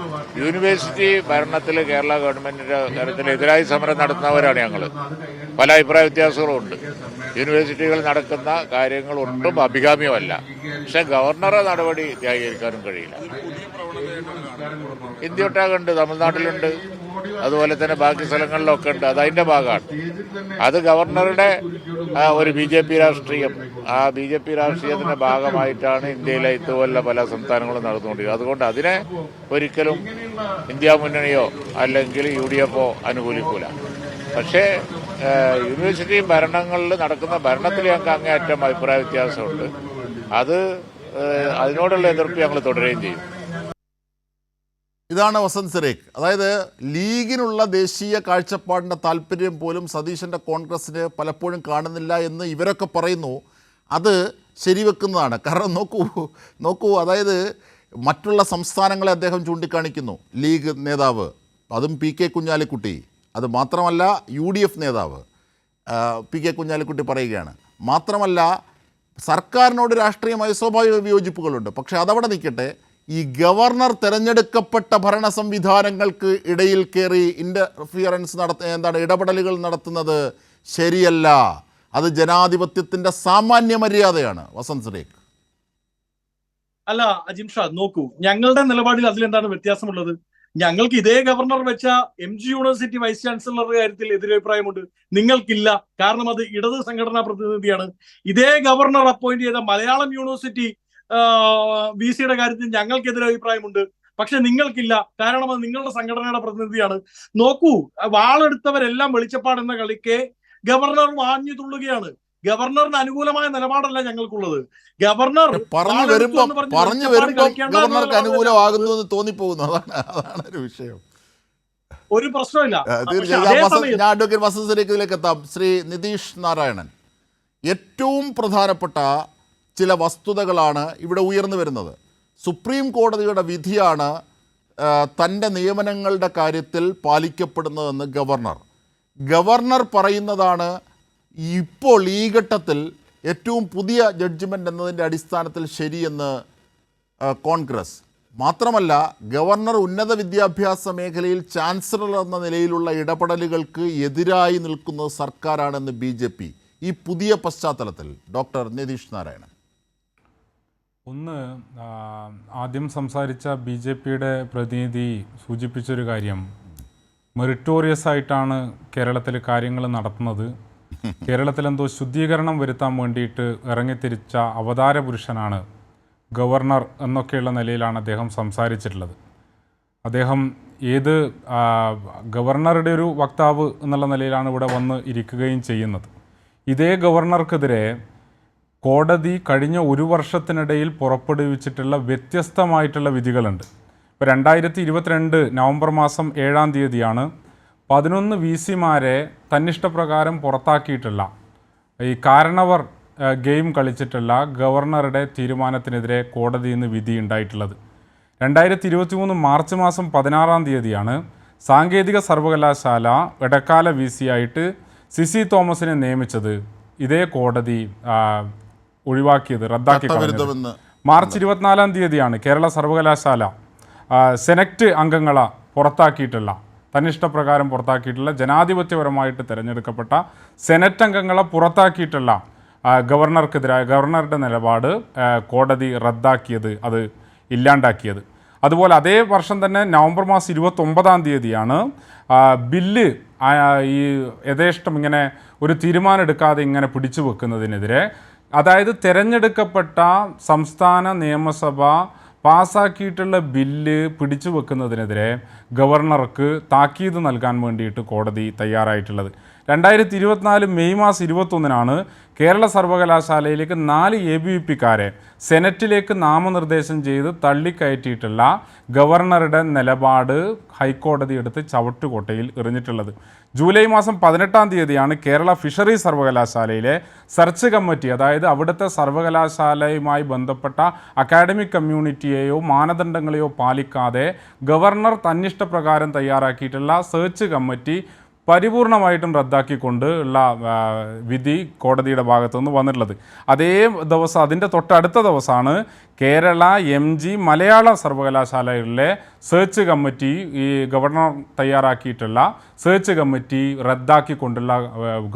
യൂണിവേഴ്സിറ്റി ഭരണത്തിൽ കേരള ഗവൺമെന്റിന്റെ കാര്യത്തിൽ എതിരായി സമരം നടത്തുന്നവരാണ് ഞങ്ങൾ. പല അഭിപ്രായ വ്യത്യാസങ്ങളും ഉണ്ട്. യൂണിവേഴ്സിറ്റികൾ നടക്കുന്ന കാര്യങ്ങൾ ഒട്ടും അഭികാമ്യമല്ല. പക്ഷെ ഗവർണറെ നടപടി ന്യായീകരിക്കാനും കഴിയില്ല. ഇന്ത്യയൊട്ടാകുണ്ട്, തമിഴ്നാട്ടിലുണ്ട്, അതുപോലെ തന്നെ ബാക്കി സ്ഥലങ്ങളിലൊക്കെ ഉണ്ട്. അത് അതിന്റെ ഭാഗമാണ്. അത് ഗവർണറുടെ ഒരു BJP രാഷ്ട്രീയം, ആ BJP രാഷ്ട്രീയത്തിന്റെ ഭാഗമായിട്ടാണ് ഇന്ത്യയിലെ ഇതുപോലുള്ള പല സംസ്ഥാനങ്ങളും നടന്നുകൊണ്ടിരിക്കുന്നത്. അതുകൊണ്ട് അതിനെ ഒരിക്കലും ഇന്ത്യ മുന്നണിയോ അല്ലെങ്കിൽ UDFോ അനുകൂലിക്കൂല. പക്ഷേ യൂണിവേഴ്സിറ്റി ഭരണങ്ങളിൽ നടക്കുന്ന ഭരണത്തിൽ ഞങ്ങൾക്ക് അങ്ങേയറ്റം അഭിപ്രായ വ്യത്യാസമുണ്ട്. അതിനോടുള്ള എതിർപ്പ് ഞങ്ങൾ തുടരുകയും ചെയ്യും. ഇതാണ് വസന്ത് സിരേഖ്. അതായത് ലീഗിനുള്ള ദേശീയ കാഴ്ചപ്പാടിൻ്റെ താല്പര്യം പോലും സതീശൻ്റെ കോൺഗ്രസ്സിന് പലപ്പോഴും കാണുന്നില്ല എന്ന് ഇവരൊക്കെ പറയുന്നു. അത് ശരിവെക്കുന്നതാണ്. കാരണം നോക്കൂ, അതായത് മറ്റുള്ള സംസ്ഥാനങ്ങളെ അദ്ദേഹം ചൂണ്ടിക്കാണിക്കുന്നു. ലീഗ് നേതാവ്, അതും PK കുഞ്ഞാലിക്കുട്ടി, അത് മാത്രമല്ല UDF നേതാവ് PK കുഞ്ഞാലിക്കുട്ടി പറയുകയാണ്. മാത്രമല്ല സർക്കാരിനോട് രാഷ്ട്രീയമായ സ്വാഭാവിക വിയോജിപ്പുകളുണ്ട്. പക്ഷേ അതവിടെ നിൽക്കട്ടെ, ഈ ഗവർണർ തിരഞ്ഞെടുക്കപ്പെട്ട ഭരണ സംവിധാനങ്ങൾക്ക് ഇടയിൽ കയറി ഇടപെടലുകൾ നടത്തുന്നത് ശരിയല്ല. അത് ജനാധിപത്യത്തിൻ്റെ സാമാന്യ മര്യാദയാണ്. വസന്ത് സുരേഖ്. അല്ല അജിംഷാദ്, നോക്കൂ, ഞങ്ങളുടെ നിലപാടിൽ അതിലെന്താണ് വ്യത്യാസമുള്ളത്? ഞങ്ങൾക്ക് ഇതേ ഗവർണർ വെച്ച MG യൂണിവേഴ്സിറ്റി വൈസ് ചാൻസലറുടെ കാര്യത്തിൽ എതിരഭിപ്രായമുണ്ട്. നിങ്ങൾക്കില്ല, കാരണം അത് ഇടത് സംഘടനാ പ്രതിനിധിയാണ്. ഇതേ ഗവർണർ അപ്പോയിന്റ് ചെയ്ത മലയാളം യൂണിവേഴ്സിറ്റി VC-യുടെ കാര്യത്തിൽ ഞങ്ങൾക്ക് എതിരഭിപ്രായമുണ്ട്. പക്ഷെ നിങ്ങൾക്കില്ല, കാരണം അത് നിങ്ങളുടെ സംഘടനയുടെ പ്രതിനിധിയാണ്. നോക്കൂ, വാളെടുത്തവരെല്ലാം വെളിച്ചപ്പാട് എന്ന കളിക്ക് ഗവർണർ വാഞ്ഞു തുള്ളുകയാണ്. ഗവർണറിന് അനുകൂലമായ നിലപാടല്ല ഞങ്ങൾക്കുള്ളത്. ഗവർണർ പറഞ്ഞു വരുമ്പോൾ ഗവർണർക്ക് അനുകൂലമാകുന്നു എന്ന് തോന്നിപ്പോകുന്നു. അതാണ് ഒരു വിഷയം. ഒരു പ്രശ്നമില്ല. ഞാൻ അഡ്വക്കേറ്റ് വസന്ത് സുരേഖിലേക്ക് എത്താം. ശ്രീ നിതീഷ് നാരായണൻ, ഏറ്റവും പ്രധാനപ്പെട്ട ചില വസ്തുതകളാണ് ഇവിടെ ഉയർന്നു വരുന്നത്. സുപ്രീം കോടതിയുടെ വിധിയാണ് തൻ്റെ നിയമനങ്ങളുടെ കാര്യത്തിൽ പാലിക്കപ്പെടുന്നതെന്ന് ഗവർണർ പറയുന്നതാണ് ഇപ്പോൾ ഈ ഘട്ടത്തിൽ ഏറ്റവും പുതിയ ജഡ്ജ്മെൻ്റ് എന്നതിൻ്റെ അടിസ്ഥാനത്തിൽ ശരിയെന്ന് കോൺഗ്രസ്. മാത്രമല്ല, ഗവർണർ ഉന്നത വിദ്യാഭ്യാസ മേഖലയിൽ ചാൻസലർ എന്ന നിലയിലുള്ള ഇടപെടലുകൾക്ക് എതിരായി നിൽക്കുന്നത് സർക്കാരാണെന്ന് BJP. ഈ പുതിയ പശ്ചാത്തലത്തിൽ ഡോക്ടർ നിതീഷ് നാരായണൻ. ഒന്ന്, ആദ്യം സംസാരിച്ച BJPയുടെ പ്രതിനിധി സൂചിപ്പിച്ചൊരു കാര്യം, മെറിറ്റോറിയസ് ആയിട്ടാണ് കേരളത്തിൽ കാര്യങ്ങൾ നടത്തുന്നത്. കേരളത്തിലെന്തോ ശുദ്ധീകരണം വരുത്താൻ വേണ്ടിയിട്ട് ഇറങ്ങിത്തിരിച്ച അവതാര പുരുഷനാണ് ഗവർണർ എന്നൊക്കെയുള്ള നിലയിലാണ് അദ്ദേഹം സംസാരിച്ചിട്ടുള്ളത്. അദ്ദേഹം ഗവർണറുടെ ഒരു വക്താവ് എന്നുള്ള നിലയിലാണ് ഇവിടെ വന്ന് ഇരിക്കുകയും ചെയ്യുന്നത്. ഇതേ ഗവർണർക്കെതിരെ കോടതി കഴിഞ്ഞ ഒരു വർഷത്തിനിടയിൽ പുറപ്പെടുവിച്ചിട്ടുള്ള വ്യത്യസ്തമായിട്ടുള്ള വിധികളുണ്ട്. ഇപ്പോൾ 2022 നവംബർ മാസം 7-ാം തീയതിയാണ് 11 VC-മാരെ തന്നിഷ്ടപ്രകാരം പുറത്താക്കിയിട്ടുള്ള ഈ കാരണവർ ഗെയിം കളിച്ചിട്ടുള്ള ഗവർണറുടെ തീരുമാനത്തിനെതിരെ കോടതിയിൽ നിന്ന് വിധി ഉണ്ടായിട്ടുള്ളത്. 2023 മാർച്ച് മാസം 16-ാം തീയതിയാണ് സാങ്കേതിക സർവകലാശാല ഇടക്കാല VC-ആയിട്ട് സിസി തോമസിനെ നിയമിച്ചത്. ഇതേ കോടതി ഒഴിവാക്കിയത്, റദ്ദാക്കി കളഞ്ഞത്. മാർച്ച് 24-ാം തീയതിയാണ് കേരള സർവകലാശാല സെനറ്റ് അംഗങ്ങളെ പുറത്താക്കിയിട്ടുള്ള, തന്നിഷ്ടപ്രകാരം പുറത്താക്കിയിട്ടുള്ള, ജനാധിപത്യപരമായിട്ട് തിരഞ്ഞെടുക്കപ്പെട്ട സെനറ്റ് അംഗങ്ങളെ പുറത്താക്കിയിട്ടുള്ള ഗവർണറുടെ നിലപാട് കോടതി റദ്ദാക്കിയത്, അത് ഇല്ലാണ്ടാക്കിയത്. അതുപോലെ അതേ വർഷം തന്നെ നവംബർ മാസം 29-ാം തീയതിയാണ് ബില്ല് ഈ യഥേഷ്ടം ഇങ്ങനെ ഒരു തീരുമാനം എടുക്കാതെ ഇങ്ങനെ പിടിച്ചു വെക്കുന്നതിനെതിരെ, അതായത് തിരഞ്ഞെടുക്കപ്പെട്ട സംസ്ഥാന നിയമസഭ പാസ്സാക്കിയിട്ടുള്ള ബില്ല് പിടിച്ചു വെക്കുന്നതിനെതിരെ ഗവർണർക്ക് താക്കീത് നൽകാൻ വേണ്ടിയിട്ട് കോടതി തയ്യാറായിട്ടുള്ളത്. 2024 മെയ് മാസം 21-നാണ് കേരള സർവകലാശാലയിലേക്ക് 4 ABVP-ക്കാരെ സെനറ്റിലേക്ക് നാമനിർദ്ദേശം ചെയ്ത് തള്ളിക്കയറ്റിയിട്ടുള്ള ഗവർണറുടെ നിലപാട് ഹൈക്കോടതി എടുത്ത് ചവട്ടുകൊട്ടയിൽ എറിഞ്ഞിട്ടുള്ളത്. ജൂലൈ മാസം 18-ാം തീയതിയാണ് കേരള ഫിഷറീസ് സർവകലാശാലയിലെ സെർച്ച് കമ്മിറ്റി, അതായത് അവിടുത്തെ സർവകലാശാലയുമായി ബന്ധപ്പെട്ട അക്കാഡമിക് കമ്മ്യൂണിറ്റിയെയോ മാനദണ്ഡങ്ങളെയോ പാലിക്കാതെ ഗവർണർ തന്നിഷ്ടപ്രകാരം തയ്യാറാക്കിയിട്ടുള്ള സെർച്ച് കമ്മിറ്റി പരിപൂർണമായിട്ടും റദ്ദാക്കിക്കൊണ്ട് ഉള്ള വിധി കോടതിയുടെ ഭാഗത്തുനിന്ന് വന്നിട്ടുള്ളത്. അതേ ദിവസം, അതിൻ്റെ തൊട്ടടുത്ത ദിവസമാണ് കേരള MG മലയാള സർവകലാശാലകളിലെ സെർച്ച് കമ്മിറ്റി, ഈ ഗവർണർ തയ്യാറാക്കിയിട്ടുള്ള സെർച്ച് കമ്മിറ്റി റദ്ദാക്കിക്കൊണ്ടുള്ള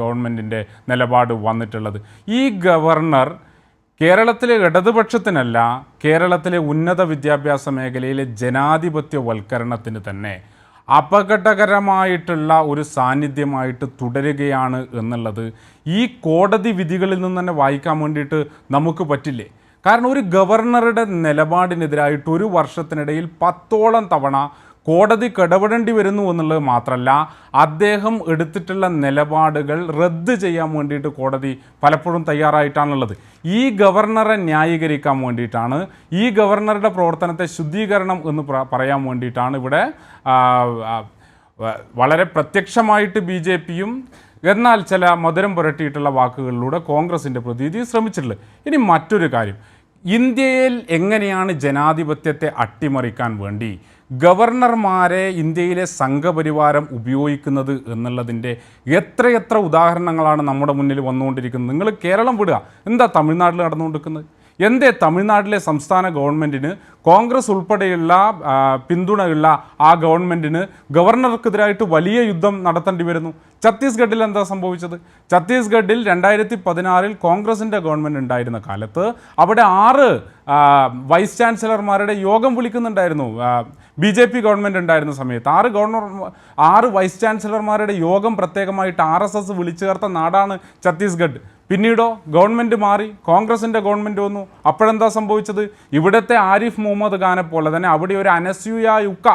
ഗവൺമെൻറ്റിൻ്റെ നിലപാട് വന്നിട്ടുള്ളത്. ഈ ഗവർണർ കേരളത്തിലെ ഇടതുപക്ഷത്തിനല്ല, കേരളത്തിലെ ഉന്നത വിദ്യാഭ്യാസ മേഖലയിലെ ജനാധിപത്യവൽക്കരണത്തിന് തന്നെ അപകടകരമായിട്ടുള്ള ഒരു സാന്നിധ്യമായിട്ട് തുടരുകയാണ് എന്നുള്ളത് ഈ കോടതി വിധികളിൽ നിന്ന് തന്നെ വായിക്കാൻ വേണ്ടിയിട്ട് നമുക്ക് പറ്റില്ലേ? കാരണം ഒരു ഗവർണറുടെ നിലപാടിനെതിരായിട്ട് ഒരു വർഷത്തിനിടയിൽ 10ഓളം തവണ കോടതി ഇടപെടേണ്ടി വരുന്നു എന്നുള്ളത് മാത്രമല്ല, അദ്ദേഹം എടുത്തിട്ടുള്ള നിലപാടുകൾ റദ്ദ് ചെയ്യാൻ വേണ്ടിയിട്ട് കോടതി പലപ്പോഴും തയ്യാറായിട്ടാണുള്ളത്. ഈ ഗവർണറെ ന്യായീകരിക്കാൻ വേണ്ടിയിട്ടാണ്, ഈ ഗവർണറുടെ പ്രവർത്തനത്തെ ശുദ്ധീകരണം എന്ന് പറയാൻ വേണ്ടിയിട്ടാണ് ഇവിടെ വളരെ പ്രത്യക്ഷമായിട്ട് BJPയും എന്നാൽ ചില മധുരം പുരട്ടിയിട്ടുള്ള വാക്കുകളിലൂടെ കോൺഗ്രസിൻ്റെ പ്രതിനിധി ശ്രമിച്ചിട്ടുള്ളത്. ഇനി മറ്റൊരു കാര്യം, ഇന്ത്യയിൽ എങ്ങനെയാണ് ജനാധിപത്യത്തെ അട്ടിമറിക്കാൻ വേണ്ടി ഗവർണർമാരെ ഇന്ത്യയിലെ സംഘപരിവാരം ഉപയോഗിക്കുന്നത് എന്നുള്ളതിൻ്റെ എത്രയെത്ര ഉദാഹരണങ്ങളാണ് നമ്മുടെ മുന്നിൽ വന്നുകൊണ്ടിരിക്കുന്നത്. നിങ്ങൾ കേരളം വിടുക, എന്താ തമിഴ്നാട്ടിൽ നടന്നുകൊണ്ടിരിക്കുന്നത്? എന്തേ തമിഴ്നാട്ടിലെ സംസ്ഥാന ഗവൺമെൻറ്റിന് കോൺഗ്രസ് ഉൾപ്പെടെയുള്ള പിന്തുണയുള്ള ആ ഗവൺമെൻറ്റിന് ഗവർണർക്കെതിരായിട്ട് വലിയ യുദ്ധം നടത്തേണ്ടി വരുന്നു? ഛത്തീസ്ഗഡിൽ എന്താ സംഭവിച്ചത്? ഛത്തീസ്ഗഡിൽ 2016 കോൺഗ്രസിൻ്റെ ഗവൺമെൻറ് ഉണ്ടായിരുന്ന കാലത്ത് അവിടെ 6 വൈസ് ചാൻസലർമാരുടെ യോഗം വിളിക്കുന്നുണ്ടായിരുന്നു. BJP ഗവൺമെൻറ് ഉണ്ടായിരുന്ന സമയത്ത് 6 വൈസ് ചാൻസലർമാരുടെ യോഗം പ്രത്യേകമായിട്ട് RSS വിളിച്ചു ചേർത്ത നാടാണ് ഛത്തീസ്ഗഡ്. പിന്നീടോ ഗവൺമെൻറ് മാറി, കോൺഗ്രസിൻ്റെ ഗവൺമെൻറ് വന്നു. അപ്പോഴെന്താ സംഭവിച്ചത്? ഇവിടുത്തെ ആരിഫ് മുഹമ്മദ് ഖാനെ പോലെ തന്നെ അവിടെ ഒരു അനസൂയ ഉക്ക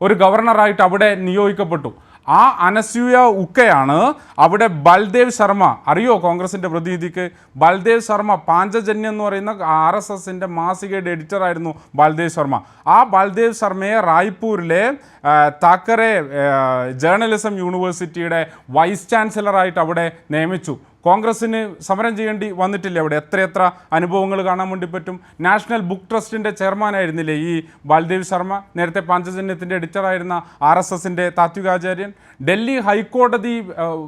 ഒരു ഗവർണറായിട്ട് അവിടെ നിയോഗിക്കപ്പെട്ടു. ആ അനസൂയ ഉക്കയാണ് അവിടെ ബൽദേവ് ശർമ്മ, അറിയോ കോൺഗ്രസിൻ്റെ പ്രതിനിധിക്ക്? ബൽദേവ് ശർമ്മ പാഞ്ചജന്യം എന്ന് പറയുന്ന RSSൻ്റെ മാസികയുടെ എഡിറ്ററായിരുന്നു ബൽദേവ് ശർമ്മ. ആ ബൽദേവ് ശർമ്മയെ റായ്പൂരിലെ താക്കറെ ജേർണലിസം യൂണിവേഴ്സിറ്റിയുടെ വൈസ് ചാൻസലറായിട്ട് അവിടെ നിയമിച്ചു. കോൺഗ്രസ്സിന് സമരം ചെയ്യേണ്ടി വന്നിട്ടില്ല അവിടെ. എത്രയെത്ര അനുഭവങ്ങൾ കാണാൻ വേണ്ടി പറ്റും. നാഷണൽ ബുക്ക് ട്രസ്റ്റിൻ്റെ ചെയർമാനായിരുന്നില്ലേ ഈ ബൽദേവ് ശർമ്മ? നേരത്തെ പാഞ്ചജന്യത്തിൻ്റെ എഡിറ്ററായിരുന്ന RSSൻ്റെ താത്വികാചാര്യൻ. ഡൽഹി ഹൈക്കോടതി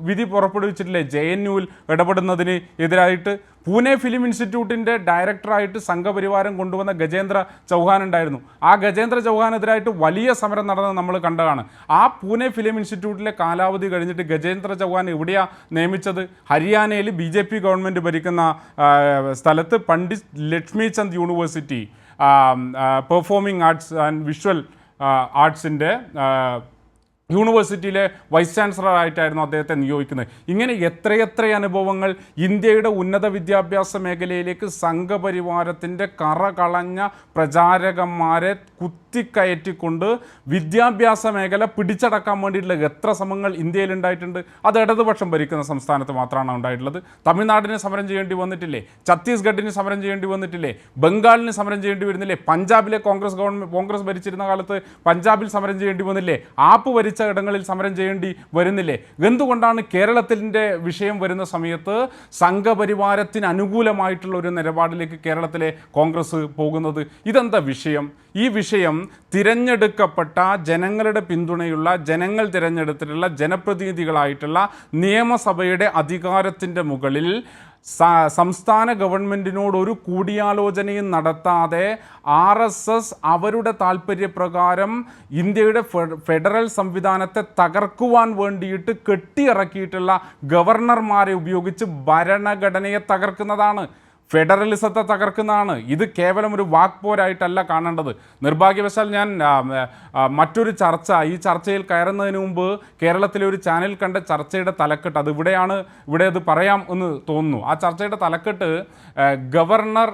വിധി പുറപ്പെടുവിച്ചിട്ടില്ലേ JNUവിൽ ഇടപെടുന്നതിന് എതിരായിട്ട്? പൂനെ ഫിലിം ഇൻസ്റ്റിറ്റ്യൂട്ടിൻ്റെ ഡയറക്ടറായിട്ട് സംഘപരിവാരം കൊണ്ടുവന്ന ഗജേന്ദ്ര ചൗഹാൻ ഉണ്ടായിരുന്നു. ആ ഗജേന്ദ്ര ചൗഹാനെതിരായിട്ട് വലിയ സമരം നടന്നത് നമ്മൾ കണ്ടതാണ്. ആ പൂനെ ഫിലിം ഇൻസ്റ്റിറ്റ്യൂട്ടിലെ കാലാവധി കഴിഞ്ഞിട്ട് ഗജേന്ദ്ര ചൗഹാൻ എവിടെയാണ് നിയമിച്ചത്? ഹരിയാനയിൽ BJP ഗവൺമെൻറ് ഭരിക്കുന്ന സ്ഥലത്ത് Pandit Lakshmi Chand university performing arts and visual ആർട്സിൻ്റെ യൂണിവേഴ്സിറ്റിയിലെ വൈസ് ചാൻസലറായിട്ടായിരുന്നു അദ്ദേഹത്തെ നിയോഗിക്കുന്നത്. ഇങ്ങനെ എത്രയെത്ര അനുഭവങ്ങൾ ഇന്ത്യയുടെ ഉന്നത വിദ്യാഭ്യാസ മേഖലയിലേക്ക് സംഘപരിവാരത്തിൻ്റെ കറകളഞ്ഞ പ്രചാരകന്മാരെ കുത്തിക്കയറ്റിക്കൊണ്ട് വിദ്യാഭ്യാസ മേഖല പിടിച്ചടക്കാൻ വേണ്ടിയിട്ടുള്ള എത്ര ശ്രമങ്ങൾ ഇന്ത്യയിലുണ്ടായിട്ടുണ്ട്. അത് ഇടതുപക്ഷം ഭരിക്കുന്ന സംസ്ഥാനത്ത് മാത്രമാണ് ഉണ്ടായിട്ടുള്ളത്. തമിഴ്നാടിന് സമരം ചെയ്യേണ്ടി വന്നിട്ടില്ലേ? ഛത്തീസ്ഗഡിന് സമരം ചെയ്യേണ്ടി വന്നിട്ടില്ലേ? ബംഗാളിന് സമരം ചെയ്യേണ്ടി വരുന്നില്ലേ? പഞ്ചാബിലെ കോൺഗ്രസ് ഭരിച്ചിരുന്ന കാലത്ത് പഞ്ചാബിൽ സമരം ചെയ്യേണ്ടി വന്നില്ലേ? ആപ്പ് ഭരിച്ച ഇടങ്ങളിൽ സമരം ചെയ്യേണ്ടി വരുന്നില്ലേ? എന്തുകൊണ്ടാണ് കേരളത്തിൻ്റെ വിഷയം വരുന്ന സമയത്ത് സംഘപരിവാരത്തിന് അനുകൂലമായിട്ടുള്ള ഒരു നിലപാടിലേക്ക് കേരളത്തിലെ കോൺഗ്രസ് പോകുന്നത്? ഇതെന്താ വിഷയം? ഈ വിഷയം തിരഞ്ഞെടുക്കപ്പെട്ട ജനങ്ങളുടെ പിന്തുണയുള്ള ജനങ്ങൾ തിരഞ്ഞെടുത്തിട്ടുള്ള ജനപ്രതിനിധികളായിട്ടുള്ള നിയമസഭയുടെ അധികാരത്തിൻ്റെ മുകളിൽ സംസ്ഥാന ഗവൺമെൻറ്റിനോട് ഒരു കൂടിയാലോചനയും നടത്താതെ RSS അവരുടെ താല്പര്യപ്രകാരം ഇന്ത്യയുടെ ഫെഡറൽ സംവിധാനത്തെ തകർക്കുവാൻ വേണ്ടിയിട്ട് കെട്ടിയിറക്കിയിട്ടുള്ള ഗവർണർമാരെ ഉപയോഗിച്ച് ഭരണഘടനയെ തകർക്കുന്നതാണ്, ഫെഡറലിസത്തെ തകർക്കുന്നതാണ്. ഇത് കേവലം ഒരു വാക്പോരായിട്ടല്ല കാണേണ്ടത്. നിർഭാഗ്യവശാൽ ഞാൻ മറ്റൊരു ചർച്ച, ഈ ചർച്ചയിൽ കയറുന്നതിന് മുമ്പ് കേരളത്തിലെ ഒരു ചാനൽ കണ്ട ചർച്ചയുടെ തലക്കെട്ട്, ഇവിടെ അത് പറയാം എന്ന് തോന്നുന്നു. ആ ചർച്ചയുടെ തലക്കെട്ട് ഗവർണർ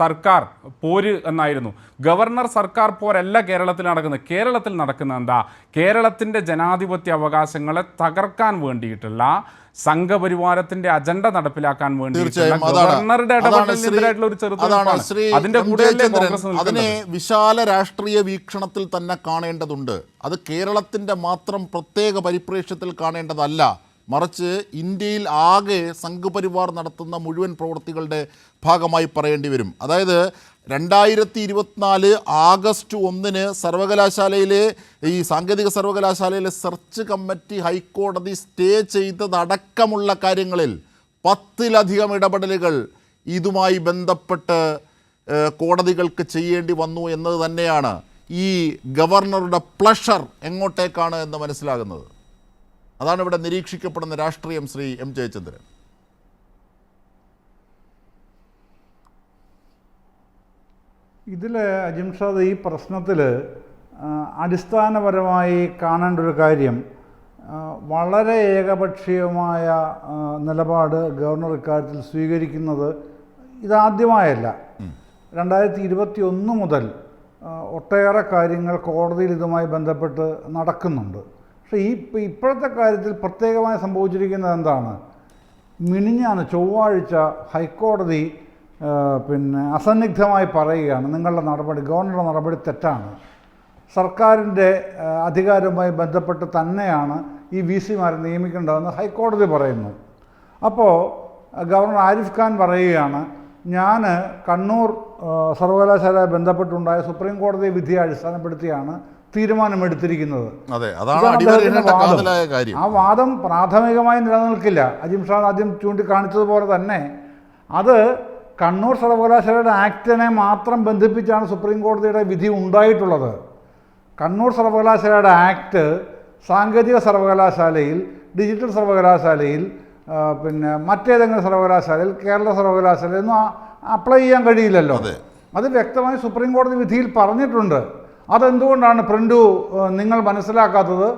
സർക്കാർ പോര് എന്നായിരുന്നു. ഗവർണർ സർക്കാർ പോരല്ല കേരളത്തിൽ നടക്കുന്നത്. കേരളത്തിൽ നടക്കുന്നത് എന്താ? കേരളത്തിൻ്റെ ജനാധിപത്യ അവകാശങ്ങളെ തകർക്കാൻ വേണ്ടിയിട്ടുള്ള സംഘപരിവാരത്തിന്റെ അജണ്ട നടപ്പിലാക്കാൻ വേണ്ടിയിട്ടുള്ള ഗവർണറുടെ ഇടപെടലിനെതിരായിട്ടുള്ള ഒരു ചെറുതാണ്. അതിന്റെ കൂടെ അതിനെ വിശാല രാഷ്ട്രീയ വീക്ഷണത്തിൽ തന്നെ കാണേണ്ടതുണ്ട്. അത് കേരളത്തിന്റെ മാത്രം പ്രത്യേക പരിപ്രേക്ഷ്യത്തിൽ കാണേണ്ടതല്ല. മറിച്ച് ഇന്ത്യയിൽ ആകെ സംഘപരിവാർ നടത്തുന്ന മുഴുവൻ പ്രവൃത്തികളുടെ ഭാഗമായി പറയേണ്ടി വരും. അതായത് 2024 ആഗസ്റ്റ് 1 സർവകലാശാലയിലെ ഈ സാങ്കേതിക സർവകലാശാലയിലെ സെർച്ച് കമ്മിറ്റി ഹൈക്കോടതി സ്റ്റേ ചെയ്തതടക്കമുള്ള കാര്യങ്ങളിൽ 10-ലധികം ഇടപെടലുകൾ ഇതുമായി ബന്ധപ്പെട്ട് കോടതികൾക്ക് ചെയ്യേണ്ടി വന്നു എന്നത് തന്നെയാണ് ഈ ഗവർണറുടെ പ്ലഷർ എങ്ങോട്ടേക്കാണ് എന്ന് മനസ്സിലാകുന്നത്. അതാണ് ഇവിടെ നിരീക്ഷിക്കപ്പെടുന്ന രാഷ്ട്രീയം. ശ്രീ M. ജയചന്ദ്രൻ, ഇതിൽ അജിംഷാദ് ഈ പ്രശ്നത്തിൽ അടിസ്ഥാനപരമായി കാണേണ്ട ഒരു കാര്യം, വളരെ ഏകപക്ഷീയമായ നിലപാട് ഗവർണർ ഇക്കാര്യത്തിൽ സ്വീകരിക്കുന്നത് ഇതാദ്യമായല്ല. 2021 മുതൽ ഒട്ടേറെ കാര്യങ്ങൾ കോടതിയിൽ ഇതുമായി ബന്ധപ്പെട്ട് നടക്കുന്നുണ്ട്. പക്ഷേ ഇപ്പോഴത്തെ കാര്യത്തിൽ പ്രത്യേകമായി സംഭവിച്ചിരിക്കുന്നത് എന്താണ്? മിനിഞ്ഞാന്ന് ചൊവ്വാഴ്ച ഹൈക്കോടതി അസന്നിഗ്ധമായി പറയുകയാണ്, നിങ്ങളുടെ നടപടി, ഗവർണറുടെ നടപടി തെറ്റാണ്, സർക്കാരിൻ്റെ അധികാരവുമായി ബന്ധപ്പെട്ട് തന്നെയാണ് ഈ VC-മാരെ നിയമിക്കേണ്ടതെന്ന് ഹൈക്കോടതി പറയുന്നു. അപ്പോൾ ഗവർണർ ആരിഫ് ഖാൻ പറയുകയാണ്, ഞാൻ കണ്ണൂർ സർവകലാശാലയെ ബന്ധപ്പെട്ടുണ്ടായ സുപ്രീം കോടതി വിധിയെ അടിസ്ഥാനപ്പെടുത്തിയാണ് തീരുമാനമെടുത്തിരിക്കുന്നത്. ആ വാദം പ്രാഥമികമായി നിലനിൽക്കില്ല. അജിംഷാദ് ആദ്യം ചൂണ്ടിക്കാണിച്ചതുപോലെ തന്നെ അത് കണ്ണൂർ സർവകലാശാലയുടെ ആക്ടിനെ മാത്രം ബന്ധിപ്പിച്ചാണ് സുപ്രീം കോടതിയുടെ വിധി ഉണ്ടായിട്ടുള്ളത്. കണ്ണൂർ സർവകലാശാലയുടെ ആക്ട് സാങ്കേതിക സർവകലാശാലയിൽ, ഡിജിറ്റൽ സർവകലാശാലയിൽ, പിന്നെ മറ്റേതെങ്കിലും സർവകലാശാലയിൽ, കേരള സർവകലാശാലയിൽ ഒന്നും അപ്ലൈ ചെയ്യാൻ കഴിയില്ലല്ലോ. അത് വ്യക്തമായി സുപ്രീം കോടതി വിധിയിൽ പറഞ്ഞിട്ടുണ്ട്. അതെന്തുകൊണ്ടാണ് പ്രിൻറ്റു നിങ്ങൾ മനസ്സിലാക്കാത്തത്?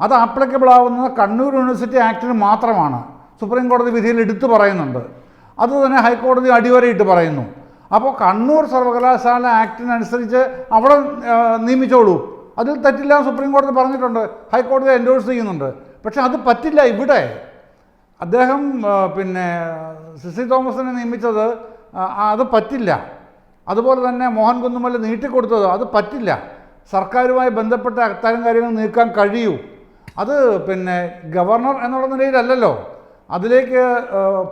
അത് ആപ്ലിക്കബിൾ ആവുന്നത് കണ്ണൂർ യൂണിവേഴ്സിറ്റി ആക്ടിന് മാത്രമാണ്. സുപ്രീം കോടതി വിധിയിൽ എടുത്തു പറയുന്നുണ്ട്. അതുതന്നെ ഹൈക്കോടതി അടിവരയിട്ട് പറയുന്നു. അപ്പോൾ കണ്ണൂർ സർവകലാശാല ആക്ടിനനുസരിച്ച് അവിടെ നിയമിച്ചോളൂ, അതിൽ തെറ്റില്ല സുപ്രീം കോടതി പറഞ്ഞിട്ടുണ്ട്, ഹൈക്കോടതി എൻഡോഴ്സ് ചെയ്യുന്നുണ്ട്. പക്ഷെ അത് പറ്റില്ല. ഇവിടെ അദ്ദേഹം പിന്നെ സിസി തോമസിനെ നിയമിച്ചത് അത് പറ്റില്ല. അതുപോലെ തന്നെ മോഹൻ കുന്നുമൽ നീട്ടിക്കൊടുത്തത് അത് പറ്റില്ല. സർക്കാരുമായി ബന്ധപ്പെട്ട അത്തരം കാര്യങ്ങൾ നീക്കാൻ കഴിയൂ. അത് പിന്നെ ഗവർണർ എന്നുള്ള നിലയിലല്ലല്ലോ. അതിലേക്ക്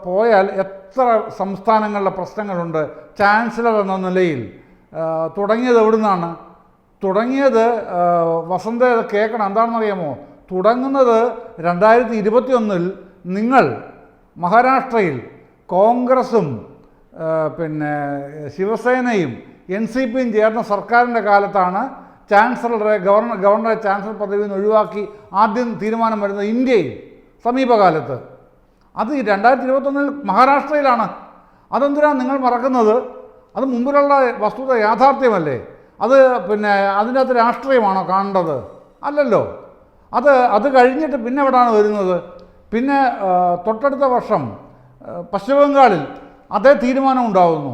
പോയാൽ എത്ര സംസ്ഥാനങ്ങളിലെ പ്രശ്നങ്ങളുണ്ട്. ചാൻസലർ എന്ന നിലയിൽ തുടങ്ങിയത് എവിടുന്നാണ് തുടങ്ങിയത്? വസന്ത കേൾക്കണം, എന്താണെന്നറിയാമോ? തുടങ്ങുന്നത് 2021 നിങ്ങൾ മഹാരാഷ്ട്രയിൽ കോൺഗ്രസും പിന്നെ ശിവസേനയും NCPയും ചേർന്ന സർക്കാരിൻ്റെ കാലത്താണ് ചാൻസലറെ ഗവർണറെ ചാൻസലർ പദവിയിൽ നിന്ന് ഒഴിവാക്കി ആദ്യം തീരുമാനം വരുന്നത് ഇന്ത്യയിൽ സമീപകാലത്ത്. അത് 2021 മഹാരാഷ്ട്രയിലാണ്. അതെന്തിനാണ് നിങ്ങൾ മറക്കുന്നത്? അത് മുമ്പിലുള്ള വസ്തുത യാഥാർത്ഥ്യമല്ലേ? അത് പിന്നെ അതിനകത്ത് രാഷ്ട്രീയമാണോ കാണേണ്ടത്? അല്ലല്ലോ. അത് കഴിഞ്ഞിട്ട് പിന്നെ എവിടെയാണ് വരുന്നത്? പിന്നെ തൊട്ടടുത്ത വർഷം പശ്ചിമ ബംഗാളിൽ അതേ തീരുമാനം ഉണ്ടാവുന്നു.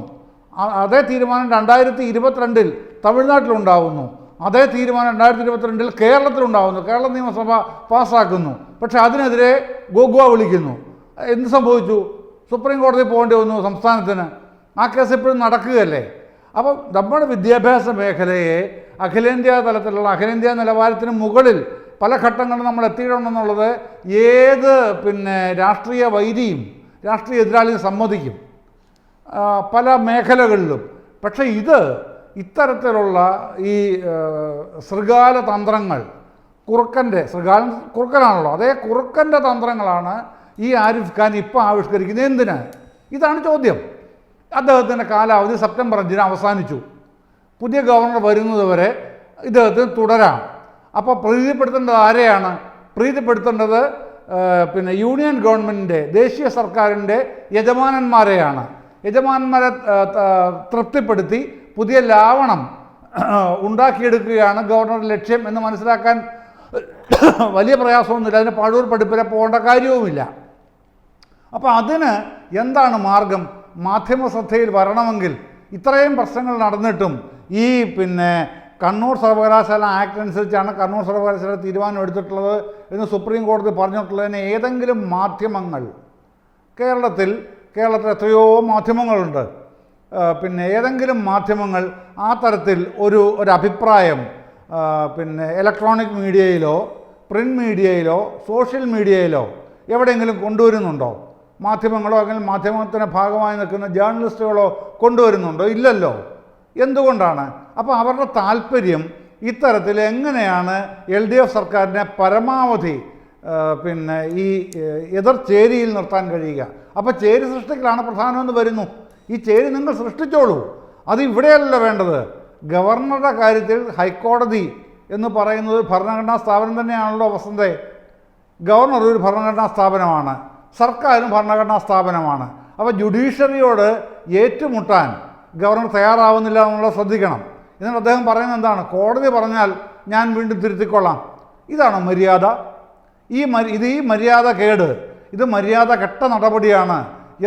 അതേ തീരുമാനം 2022 തമിഴ്നാട്ടിലുണ്ടാവുന്നു. അതേ തീരുമാനം 2022 കേരളത്തിലുണ്ടാവുന്നു. കേരള നിയമസഭ പാസ്സാക്കുന്നു. പക്ഷെ അതിനെതിരെ ഗോഗുവ വിളിക്കുന്നു. എന്ത് സംഭവിച്ചു? സുപ്രീം കോടതി പോകേണ്ടി വന്നു സംസ്ഥാനത്തിന്. ആ കേസ് ഇപ്പോഴും നടക്കുകയല്ലേ? അപ്പം നമ്മുടെ വിദ്യാഭ്യാസ മേഖലയെ അഖിലേന്ത്യാ തലത്തിലുള്ള അഖിലേന്ത്യാ നിലവാരത്തിന് മുകളിൽ പല ഘട്ടങ്ങളും നമ്മൾ എത്തിയിട്ടുണ്ടെന്നുള്ളത് ഏത് പിന്നെ രാഷ്ട്രീയ വൈരിയും രാഷ്ട്രീയ എതിരാളിയും സമ്മതിക്കും പല മേഖലകളിലും. പക്ഷേ ഇത്തരത്തിലുള്ള ഈ ശൃഗാല തന്ത്രങ്ങൾ, കുറുക്കനാണല്ലോ, അതേ കുറുക്കൻ്റെ തന്ത്രങ്ങളാണ് ഈ ആരിഫ് ഖാൻ ഇപ്പോൾ ആവിഷ്കരിക്കുന്നത്. എന്തിന്? ഇതാണ് ചോദ്യം. അദ്ദേഹത്തിൻ്റെ കാലാവധി സെപ്റ്റംബർ 5 അവസാനിച്ചു. പുതിയ ഗവർണർ വരുന്നതുവരെ ഇദ്ദേഹത്തിന് തുടരാം. അപ്പോൾ പ്രീതിപ്പെടുത്തേണ്ടത് ആരെയാണ്? പ്രീതിപ്പെടുത്തേണ്ടത് പിന്നെ യൂണിയൻ ഗവൺമെൻറ്റിൻ്റെ, ദേശീയ സർക്കാരിൻ്റെ യജമാനന്മാരെയാണ്. യജമാനന്മാരെ തൃപ്തിപ്പെടുത്തി പുതിയ ലാവണം ഉണ്ടാക്കിയെടുക്കുകയാണ് ഗവർണറുടെ ലക്ഷ്യം എന്ന് മനസ്സിലാക്കാൻ വലിയ പ്രയാസമൊന്നുമില്ല. അതിന് പഴൂർ പഠിപ്പിലെ പോകേണ്ട കാര്യവുമില്ല. അപ്പോൾ അതിന് എന്താണ് മാർഗം? മാധ്യമ ശ്രദ്ധയിൽ വരണമെങ്കിൽ ഇത്രയും പ്രശ്നങ്ങൾ നടന്നിട്ടും ഈ പിന്നെ കണ്ണൂർ സർവകലാശാല ആക്ട് അനുസരിച്ചാണ് കണ്ണൂർ സർവകലാശാല തീരുമാനം എടുത്തിട്ടുള്ളത് എന്ന് സുപ്രീം കോടതി പറഞ്ഞിട്ടുള്ളതിന് ഏതെങ്കിലും മാധ്യമങ്ങൾ, കേരളത്തിൽ എത്രയോ മാധ്യമങ്ങളുണ്ട്, പിന്നെ ഏതെങ്കിലും മാധ്യമങ്ങൾ ആ തരത്തിൽ ഒരു അഭിപ്രായം പിന്നെ ഇലക്ട്രോണിക് മീഡിയയിലോ പ്രിൻ്റ് മീഡിയയിലോ സോഷ്യൽ മീഡിയയിലോ എവിടെയെങ്കിലും കൊണ്ടുവരുന്നുണ്ടോ? മാധ്യമങ്ങളോ അല്ലെങ്കിൽ മാധ്യമത്തിൻ്റെ ഭാഗമായി നിൽക്കുന്ന ജേർണലിസ്റ്റുകളോ കൊണ്ടുവരുന്നുണ്ടോ? ഇല്ലല്ലോ. എന്തുകൊണ്ടാണ്? അപ്പോൾ അവരുടെ താല്പര്യം ഇത്തരത്തിൽ എങ്ങനെയാണ് LDF സർക്കാരിനെ പരമാവധി പിന്നെ ഈ എതിർചേരിയിൽ നിർത്താൻ കഴിയുക? അപ്പോൾ ചേരി സൃഷ്ടിക്കലാണ് പ്രധാനമെന്ന് വരുന്നു. ഈ ചേരി നിങ്ങൾ സൃഷ്ടിച്ചോളൂ. അത് ഇവിടെയല്ല വേണ്ടത്. ഗവർണറുടെ കാര്യത്തിൽ ഹൈക്കോടതി എന്ന് പറയുന്നത് ഭരണഘടനാ സ്ഥാപനം തന്നെയാണല്ലോ വസന്തേ. ഗവർണർ ഒരു ഭരണഘടനാ സ്ഥാപനമാണ്, സർക്കാരും ഭരണഘടനാ സ്ഥാപനമാണ്. അപ്പോൾ ജുഡീഷ്യറിയോട് ഏറ്റുമുട്ടാൻ ഗവർണർ തയ്യാറാവുന്നില്ല എന്നുള്ളത് ശ്രദ്ധിക്കണം. എന്നിട്ട് അദ്ദേഹം പറയുന്നത് എന്താണ്? കോടതി പറഞ്ഞാൽ ഞാൻ വീണ്ടും തിരുത്തിക്കൊള്ളാം. ഇതാണോ മര്യാദ? ഈ മര്യാദ കേട്, ഇത് മര്യാദ കെട്ട നടപടിയാണ്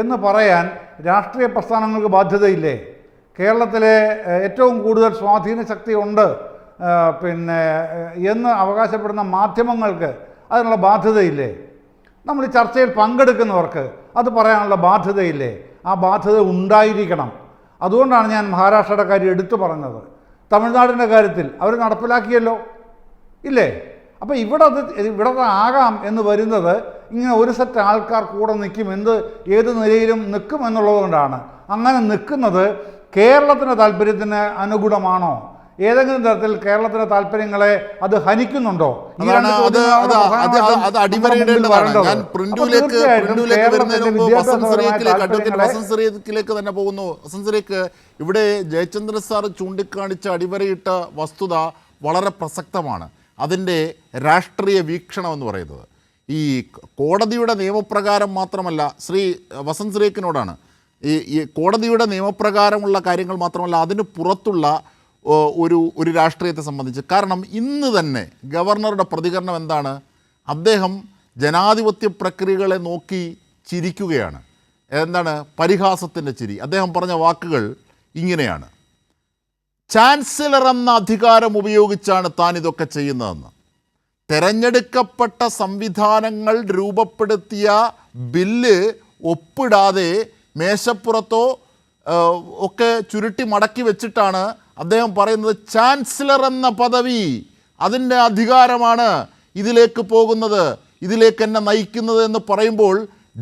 എന്ന് പറയാൻ രാഷ്ട്രീയ പ്രസ്ഥാനങ്ങൾക്ക് ബാധ്യതയില്ലേ? കേരളത്തിലെ ഏറ്റവും കൂടുതൽ സ്വാധീന ശക്തി ഉണ്ട് പിന്നെ എന്ന് അവകാശപ്പെടുന്ന മാധ്യമങ്ങൾക്ക് അതിനുള്ള ബാധ്യതയില്ലേ? നമ്മൾ ഈ ചർച്ചയിൽ പങ്കെടുക്കുന്നവർക്ക് അത് പറയാനുള്ള ബാധ്യതയില്ലേ? ആ ബാധ്യത ഉണ്ടായിരിക്കണം. അതുകൊണ്ടാണ് ഞാൻ മഹാരാഷ്ട്രയുടെ കാര്യം എടുത്തു പറഞ്ഞത്. തമിഴ്നാടിൻ്റെ കാര്യത്തിൽ അവർ നടപ്പിലാക്കിയല്ലോ, ഇല്ലേ? അപ്പോൾ ഇവിടെ ആകാം എന്ന് വരുന്നത് ഇങ്ങനെ ഒരു സെറ്റ് ആൾക്കാർ കൂടെ നിൽക്കും, ഏത് നിലയിലും നിൽക്കും എന്നുള്ളത് കൊണ്ടാണ്. അങ്ങനെ നിൽക്കുന്നത് കേരളത്തിൻ്റെ താല്പര്യത്തിന് അനുഗുണമാണോ ഏതെങ്കിലും തരത്തിൽ കേരളത്തിലെ താല്പര്യങ്ങളെ അത് ഹനിക്കുന്നുണ്ടോ? ഈ അതാണ് രണ്ട് ചോദ്യങ്ങളാണ് പ്രധാനമായിട്ടും അത് അടിവരയിടേണ്ടതാണ്. വരേണ്ടത്. ഞാൻ അപ്പോൾ പ്രിന്റുവിലേക്ക് തീർച്ചയായിട്ടും വരുന്നതിന് മുമ്പ് വിദ്യാഭ്യാസപരമായ അഡ്വക്കേറ്റ് താല്പര്യങ്ങളെ വസന്ത് സിറീഖിലേക്ക് തന്നെ പോകുന്നു. വസന്ത് സിറീഖ്, ഇവിടെ ജയചന്ദ്രൻ സാർ ചൂണ്ടിക്കാണിച്ച അടിവരയിട്ട വസ്തുത വളരെ പ്രസക്തമാണ്. അതിൻ്റെ രാഷ്ട്രീയ വീക്ഷണം എന്ന് പറയുന്നത് ഈ കോടതിയുടെ നിയമപ്രകാരം മാത്രമല്ല, ശ്രീ വസന്ത് സിറീഖിനോടാണ്, ഈ കോടതിയുടെ നിയമപ്രകാരമുള്ള കാര്യങ്ങൾ മാത്രമല്ല, അതിന് പുറത്തുള്ള ഒരു രാഷ്ട്രീയത്തെ സംബന്ധിച്ച്. കാരണം ഇന്ന് തന്നെ ഗവർണറുടെ പ്രതികരണം എന്താണ്? അദ്ദേഹം ജനാധിപത്യ പ്രക്രിയകളെ നോക്കി ചിരിക്കുകയാണ്. എന്താണ്? പരിഹാസത്തിൻ്റെ ചിരി. അദ്ദേഹം പറഞ്ഞ വാക്കുകൾ ഇങ്ങനെയാണ്: ചാൻസലർ എന്ന അധികാരം ഉപയോഗിച്ചാണ് താൻ ഇതൊക്കെ ചെയ്യുന്നതെന്ന്. തെരഞ്ഞെടുക്കപ്പെട്ട സംവിധാനങ്ങൾ രൂപപ്പെടുത്തിയ ബില്ല് ഒപ്പിടാതെ മേശപ്പുറത്തോ ഒക്കെ ചുരുട്ടി മടക്കി വെച്ചിട്ടാണ് അദ്ദേഹം പറയുന്നത് ചാൻസലർ എന്ന പദവി, അതിൻ്റെ അധികാരമാണ് ഇതിലേക്ക് പോകുന്നത്, ഇതിലേക്ക് എന്നെ നയിക്കുന്നത് എന്ന് പറയുമ്പോൾ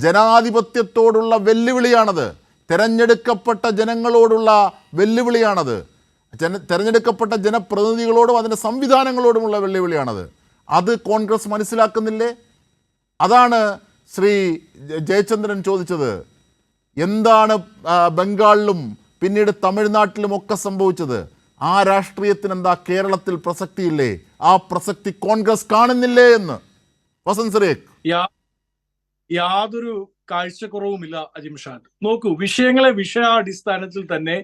ജനാധിപത്യത്തോടുള്ള വെല്ലുവിളിയാണത്. തിരഞ്ഞെടുക്കപ്പെട്ട ജനങ്ങളോടുള്ള വെല്ലുവിളിയാണത്. തിരഞ്ഞെടുക്കപ്പെട്ട ജനപ്രതിനിധികളോടും അതിൻ്റെ സംവിധാനങ്ങളോടുമുള്ള വെല്ലുവിളിയാണത്. അത് കോൺഗ്രസ് മനസ്സിലാക്കുന്നില്ലേ? അതാണ് ശ്രീ ജയചന്ദ്രൻ ചോദിച്ചത്. എന്താണ് ബംഗാളിലും പിന്നീട് തമിഴ്നാട്ടിലും ഒക്കെ സംഭവിച്ചത്? ആ രാഷ്ട്രീയത്തിന് എന്താ കേരളത്തിൽ പ്രസക്തിയില്ലേ? ആ പ്രസക്തി കോൺഗ്രസ് കാണുന്നില്ലേ എന്ന് വസന്ത് സിറീഖ്. യാതൊരു കാഴ്ചക്കുറവുമില്ല അജിംഷാദ്. നോക്കൂ, വിഷയങ്ങളെ വിഷയാടിസ്ഥാനത്തിൽ തന്നെ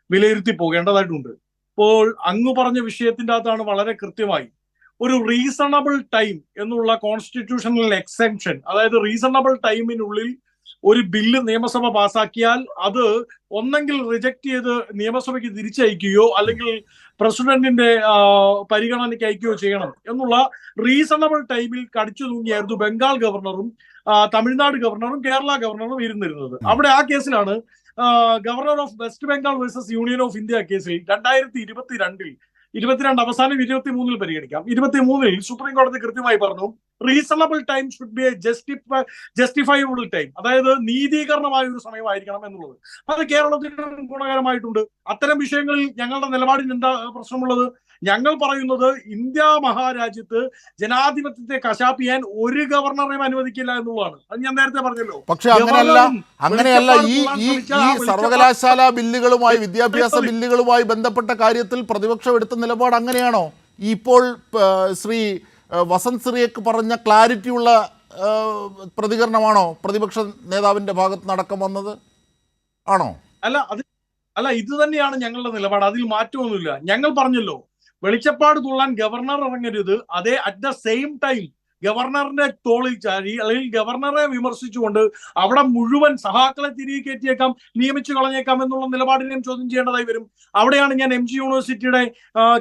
വിലയിരുത്തി പോകേണ്ടതായിട്ടുണ്ട്. ഇപ്പോൾ അങ്ങ് പറഞ്ഞ വിഷയത്തിന്റെ അകത്താണ് വളരെ കൃത്യമായി ഒരു റീസണബിൾ ടൈം എന്നുള്ള കോൺസ്റ്റിറ്റ്യൂഷണൽ എക്സെപ്ഷൻ, അതായത് റീസണബിൾ ടൈമിനുള്ളിൽ ഒരു ബില്ല് നിയമസഭ പാസാക്കിയാൽ അത് ഒന്നെങ്കിൽ റിജക്ട് ചെയ്ത് നിയമസഭയ്ക്ക് തിരിച്ചയക്കുകയോ അല്ലെങ്കിൽ പ്രസിഡന്റിന്റെ പരിഗണനയ്ക്ക് അയക്കുകയോ ചെയ്യണം എന്നുള്ള റീസണബിൾ ടൈമിൽ കടിച്ചു തൂങ്ങിയായിരുന്നു ബംഗാൾ ഗവർണറും തമിഴ്നാട് ഗവർണറും കേരള ഗവർണറും ഇരുന്നിരുന്നത്. അവിടെ ആ കേസിലാണ് governor of west Bengal versus union of India കേസിൽ 2022 അവസാനം 23 പരിഗണിക്കാം. 23 സുപ്രീം കോടതി കൃത്യമായി പറഞ്ഞു reasonable time should be A justifiable time, അതായത് നീതീകരണമായ ഒരു സമയമായിരിക്കണം എന്നുള്ളത്. അത് കേരളത്തിന് ഗുണകരമായിട്ടുണ്ട്. അത്തരം വിഷയങ്ങളിൽ ഞങ്ങളുടെ നിലപാടിന് എന്താ പ്രശ്നമുള്ളത്? ഞങ്ങൾ പറയുന്നത് ഇന്ത്യ മഹാരാജ്യത്ത് ജനാധിപത്യത്തെ കശാപ്പ് ചെയ്യാൻ ഒരു ഗവർണറെയും അനുവദിക്കില്ല എന്നുള്ളതാണ്. അത് ഞാൻ നേരത്തെ പറഞ്ഞല്ലോ. പക്ഷെ അങ്ങനെയല്ല ഈ സർവകലാശാല ബില്ലുകളുമായി, വിദ്യാഭ്യാസ ബില്ലുകളുമായി ബന്ധപ്പെട്ട കാര്യത്തിൽ പ്രതിപക്ഷം എടുത്ത നിലപാട് അങ്ങനെയാണോ? ഇപ്പോൾ ശ്രീ വസന്ത് സിറീഖ് പറഞ്ഞ ക്ലാരിറ്റിയുള്ള പ്രതികരണമാണോ പ്രതിപക്ഷ നേതാവിന്റെ ഭാഗത്ത് നടക്കം വന്നത്? ആണോ? അല്ല, ഇത് തന്നെയാണ് ഞങ്ങളുടെ നിലപാട്. അതിൽ മാറ്റമൊന്നുമില്ല. ഞങ്ങൾ പറഞ്ഞല്ലോ, വെളിച്ചപ്പാട് തുള്ളാൻ ഗവർണർ ഇറങ്ങരുത്. അതേ അറ്റ് ദ സെയിം ടൈം ഗവർണറിന്റെ തോളിൽ ചാരി അല്ലെങ്കിൽ ഗവർണറെ വിമർശിച്ചുകൊണ്ട് അവിടെ മുഴുവൻ സഹാക്കളെ തിരികെ കയറ്റിയേക്കാം, നിയമിച്ചു കളഞ്ഞേക്കാം എന്നുള്ള നിലപാടിനെയും ചോദ്യം ചെയ്യേണ്ടതായി വരും. അവിടെയാണ് ഞാൻ MG യൂണിവേഴ്സിറ്റിയുടെ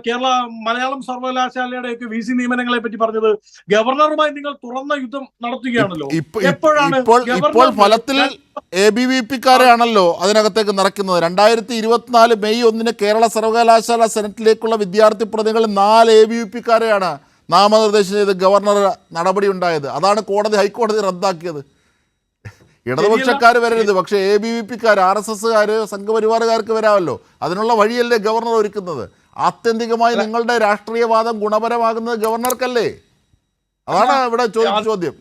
കേരള മലയാളം സർവകലാശാലയുടെ ഒക്കെ VC നിയമനങ്ങളെ പറ്റി പറഞ്ഞത്. ഗവർണറുമായി നിങ്ങൾ തുറന്ന യുദ്ധം നടത്തുകയാണല്ലോ. ഇപ്പോൾ ഫലത്തിൽ ABVP-ക്കാരെയാണല്ലോ അതിനകത്തേക്ക് നിറയ്ക്കുന്നത്. 2024 മെയ് 1 കേരള സർവകലാശാല സെനറ്റിലേക്കുള്ള വിദ്യാർത്ഥി പ്രതികൾ 4 ABVP-ക്കാരെയാണ് നാമനിർദ്ദേശം ചെയ്ത് ഗവർണർ നടപടി ഉണ്ടായത്. അതാണ് ഹൈക്കോടതി റദ്ദാക്കിയത്. ഇടതുപക്ഷക്കാർ വരരുത്, പക്ഷേ ABVP-ക്കാർ, RSSകാർ, സംഘപരിവാറുകാർക്ക് വരാമല്ലോ. അതിനുള്ള വഴിയല്ലേ ഗവർണർ ഒരുക്കുന്നത്? ആത്യന്തികമായി നിങ്ങളുടെ രാഷ്ട്രീയവാദം ഗുണപരമാകുന്നത് ഗവർണർക്കല്ലേ? അതാണ് ഇവിടെ ചോദ്യം.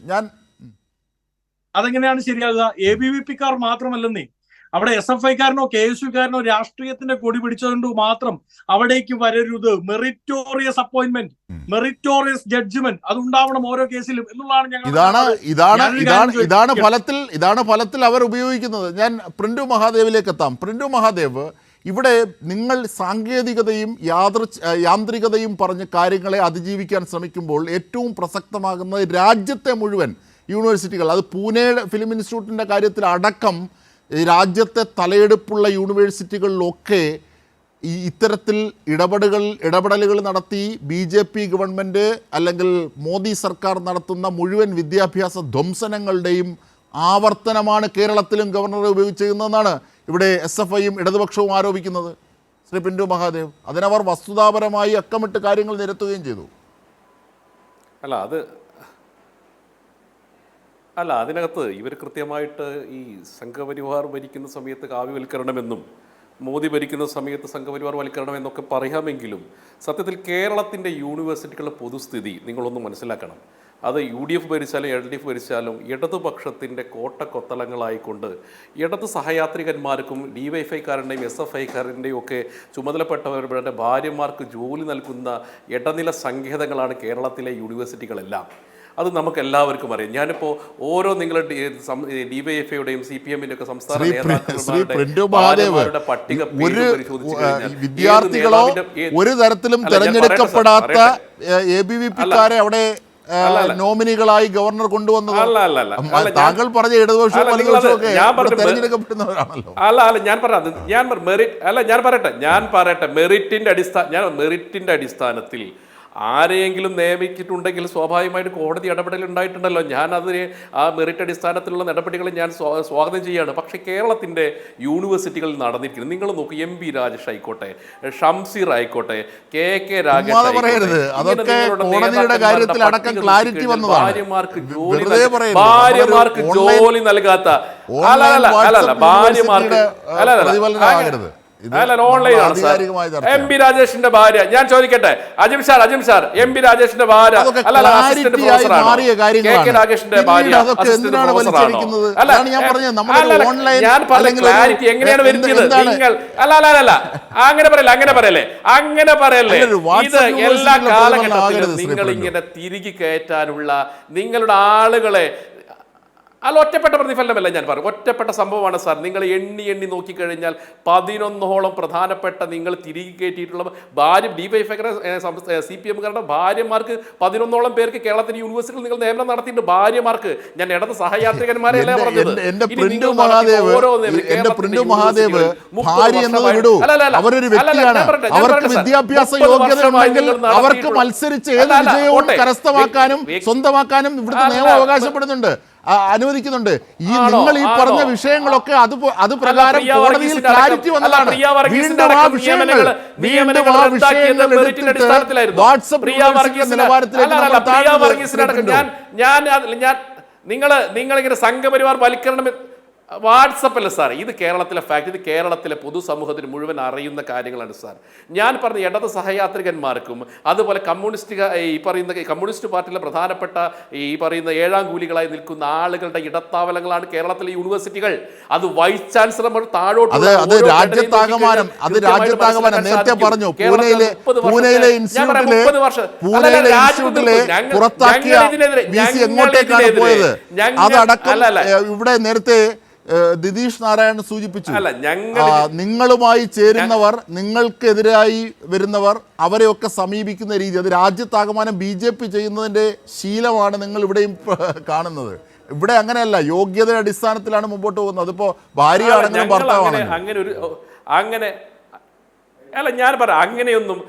അതെങ്ങനെയാണ് ശരിയാകുക? ABVP-ക്കാർ മാത്രമല്ലെന്നേ, അവിടെ SFI-കാരനോ KSU-കാരനോ രാഷ്ട്രീയത്തിന്റെ കൊടി പിടിച്ചുകൊണ്ട് മാത്രം അവിടേക്ക് വരരുത്. മെറിറ്റോറിയസ് അപ്പോയിന്റ്മെന്റ്, മെറിറ്റോറിയസ് ജഡ്ജ്മെന്റ് അതുണ്ടാവണം ഓരോ കേസിലും എന്നുള്ളതാണ് ഞങ്ങൾ. ഇതാണ് ഫലത്തിൽ അവർ ഉപയോഗിക്കുന്നത്. ഞാൻ പ്രിന്റു മഹാദേവിലേക്ക് എത്താം. പ്രിന്റു മഹാദേവ്, ഇവിടെ നിങ്ങൾ സാങ്കേതികതയും യാന്ത്രികതയും പറഞ്ഞ് കാര്യങ്ങളെ അതിജീവിക്കാൻ ശ്രമിക്കുമ്പോൾ ഏറ്റവും പ്രസക്തമാകുന്നത് രാജ്യത്തെ മുഴുവൻ യൂണിവേഴ്സിറ്റികൾ, അത് പൂനെ ഫിലിം ഇൻസ്റ്റിറ്റ്യൂട്ടിൻ്റെ കാര്യത്തിൽ അടക്കം രാജ്യത്തെ തലയെടുപ്പുള്ള യൂണിവേഴ്സിറ്റികളിലൊക്കെ ഇത്തരത്തിൽ ഇടപെടലുകൾ നടത്തി BJP ഗവൺമെൻറ് അല്ലെങ്കിൽ മോദി സർക്കാർ നടത്തുന്ന മുഴുവൻ വിദ്യാഭ്യാസ ധ്വംസനങ്ങളുടെയും ആവർത്തനമാണ് കേരളത്തിലും ഗവർണറെ ഉപയോഗിച്ചിരുന്നതെന്നാണ് ഇവിടെ SFI-യും ഇടതുപക്ഷവും ആരോപിക്കുന്നത്. ശ്രീ പിന്റു മഹാദേവ്, അതിനവർ വസ്തുതാപരമായി അക്കമിട്ട് കാര്യങ്ങൾ നിരത്തുകയും ചെയ്തു. അതിനകത്ത് ഇവർ കൃത്യമായിട്ട് ഈ സംഘപരിവാർ ഭരിക്കുന്ന സമയത്ത് കാവ്യവൽക്കരണമെന്നും മോദി ഭരിക്കുന്ന സമയത്ത് സംഘപരിവാർ വൽക്കരണം എന്നൊക്കെ പറയാമെങ്കിലും സത്യത്തിൽ കേരളത്തിൻ്റെ യൂണിവേഴ്സിറ്റികളുടെ പൊതുസ്ഥിതി നിങ്ങളൊന്ന് മനസ്സിലാക്കണം. അത് UDF ഭരിച്ചാലും LDF ഭരിച്ചാലും ഇടതുപക്ഷത്തിൻ്റെ കോട്ടക്കൊത്തളങ്ങളായിക്കൊണ്ട് ഇടത് സഹയാത്രികന്മാർക്കും DYFIക്കാരൻ്റെയും SFIക്കാരൻ്റെയും ഒക്കെ ചുമതലപ്പെട്ടവരുടെ ഭാര്യമാർക്ക് ജോലി നൽകുന്ന ഇടനില സങ്കേതങ്ങളാണ് കേരളത്തിലെ യൂണിവേഴ്സിറ്റികളെല്ലാം. അത് നമുക്ക് എല്ലാവർക്കും അറിയാം. ഞാനിപ്പോൾ ഓരോ നിങ്ങളുടെ DYFIയുടെയും CPM-ന്റെ ഒക്കെ സംസ്ഥാന നേതാക്കളുടെ പട്ടിക പരിശോധിച്ചു കഴിഞ്ഞാൽ വിദ്യാർത്ഥികളോ ഒരു തരത്തിലും തെരഞ്ഞെടുക്കപ്പെടാത്ത ABVP-ക്കാരെ അവിടെ നോമിനികളായി ഗവർണർ കൊണ്ടുവന്നത് താങ്കൾ പറഞ്ഞ ഇടതുപക്ഷവും വലതുപക്ഷമൊക്കെ തെരഞ്ഞെടുക്കപ്പെടുന്നവരാണല്ലോ. ഞാൻ പറയട്ടെ മെറിറ്റിന്റെ അടിസ്ഥാനത്തിൽ ആരെയെങ്കിലും നിയമിച്ചിട്ടുണ്ടെങ്കിൽ സ്വാഭാവികമായിട്ട് കോടതി ഇടപെടൽ ഉണ്ടായിട്ടുണ്ടല്ലോ. ഞാൻ അതിന് ആ മെറിറ്റ് അടിസ്ഥാനത്തിലുള്ള നടപടികൾ ഞാൻ സ്വാഗതം ചെയ്യുകയാണ്. പക്ഷേ കേരളത്തിൻ്റെ യൂണിവേഴ്സിറ്റികളിൽ നടന്നിരിക്കുന്നത് നിങ്ങൾ നോക്കൂ, MB രാജേഷ് ആയിക്കോട്ടെ, ഷംസീർ ആയിക്കോട്ടെ, KK രാഗേഷ്, ഭാര്യമാർക്ക് ജോലി നൽകാത്ത ഓൺലൈനാണ് സാർ. MB രാജേഷിന്റെ ഭാര്യ, ഞാൻ ചോദിക്കട്ടെ, അജിം സാർ MB രാജേഷിന്റെ ഭാര്യ അസിസ്റ്റന്റ് പ്രൊഫസറാണോ? KK രാഗേഷിന്റെ ഭാര്യ അസിസ്റ്റന്റ് പ്രൊഫസറാണോ? ഞാൻ പറഞ്ഞ ക്ലാരിറ്റി എങ്ങനെയാണ് വരുത്തിയത്? നിങ്ങൾ അങ്ങനെ പറയല്ലേ. ഇത് എല്ലാ കാലഘട്ടത്തിലും നിങ്ങൾ ഇങ്ങനെ തിരികെ കയറ്റാനുള്ള നിങ്ങളുടെ ആളുകളെ ഒറ്റപ്പെട്ട പ്രതിഫലനമല്ല ഞാൻ പറയും, ഒറ്റപ്പെട്ട സംഭവമാണ് സാർ. നിങ്ങൾ എണ്ണി നോക്കിക്കഴിഞ്ഞാൽ 11ഓളം പ്രധാനപ്പെട്ട നിങ്ങൾ തിരികെ കയറ്റിയിട്ടുള്ള DYFIക്കാരുടെ CPM-കാരുടെ ഭാര്യമാർക്ക് 11ഓളം പേർക്ക് കേരളത്തിലെ യൂണിവേഴ്സിറ്റിയിൽ നിങ്ങൾ നിയമനം നടത്തിയിട്ടുണ്ട്. ഭാര്യമാർക്ക്, ഞാൻ ഇടത് സഹയാത്രികന്മാരെയല്ല പറഞ്ഞത്. അവർക്ക് മത്സരിച്ച് ഏത് വിജയവും കരസ്ഥമാക്കാനും സ്വന്തമാക്കാനും ഇവിടുത്തെ നിയമം അവകാശപ്പെടുന്നുണ്ട്, അനുവദിക്കുന്നുണ്ട്. നിങ്ങൾ ഈ പറഞ്ഞ വിഷയങ്ങളൊക്കെ അത് പ്രകാരം കോടതിയിൽ ക്ലാരിറ്റി വന്നതാണ്. വീണ്ടും ആ വിഷയങ്ങൾ എടുത്തിട്ട് വാട്സപ്പ് നിങ്ങളിങ്ങനെ സംഘപരിവാർ വൽക്കരണം വാട്സപ്പല്ല സാർ. ഇത് കേരളത്തിലെ ഫാക്ട്, ഇത് കേരളത്തിലെ പൊതുസമൂഹത്തിന് മുഴുവൻ അറിയുന്ന കാര്യങ്ങളാണ് സാർ. ഞാൻ പറഞ്ഞ ഇടത് സഹയാത്രികന്മാർക്കും അതുപോലെ കമ്മ്യൂണിസ്റ്റ് പാർട്ടിയിലെ പ്രധാനപ്പെട്ട ഏഴാം കൂലികളായി നിൽക്കുന്ന ആളുകളുടെ ഇടത്താവലങ്ങളാണ് കേരളത്തിലെ യൂണിവേഴ്സിറ്റികൾ. അത് വൈസ് ചാൻസലർ താഴോട്ട് നേരത്തെ പറഞ്ഞു പൂനെയിലെ ഇൻസ്റ്റിറ്റ്യൂട്ടിലെ പുറത്താക്കിയ എങ്ങോട്ടേക്കാണ് പോയത് അതടക്കം ഇവിടെ നേരത്തെ ദിതീഷ് നാരായണൻ സൂചിപ്പിച്ചു. നിങ്ങളുമായി ചേരുന്നവർ, നിങ്ങൾക്കെതിരായി വരുന്നവർ, അവരെയൊക്കെ സമീപിക്കുന്ന രീതി അത് രാജ്യത്താകമാനം BJP ചെയ്യുന്നതിൻ്റെ ശീലമാണ് നിങ്ങൾ ഇവിടെയും കാണുന്നത്. ഇവിടെ അങ്ങനെയല്ല, യോഗ്യതയുടെ അടിസ്ഥാനത്തിലാണ് മുമ്പോട്ട് പോകുന്നത്. അതിപ്പോ ഭാര്യയാണെങ്കിലും ഭർത്താവാണെങ്കിലും ഞാൻ പറയാം അങ്ങനെയൊന്നും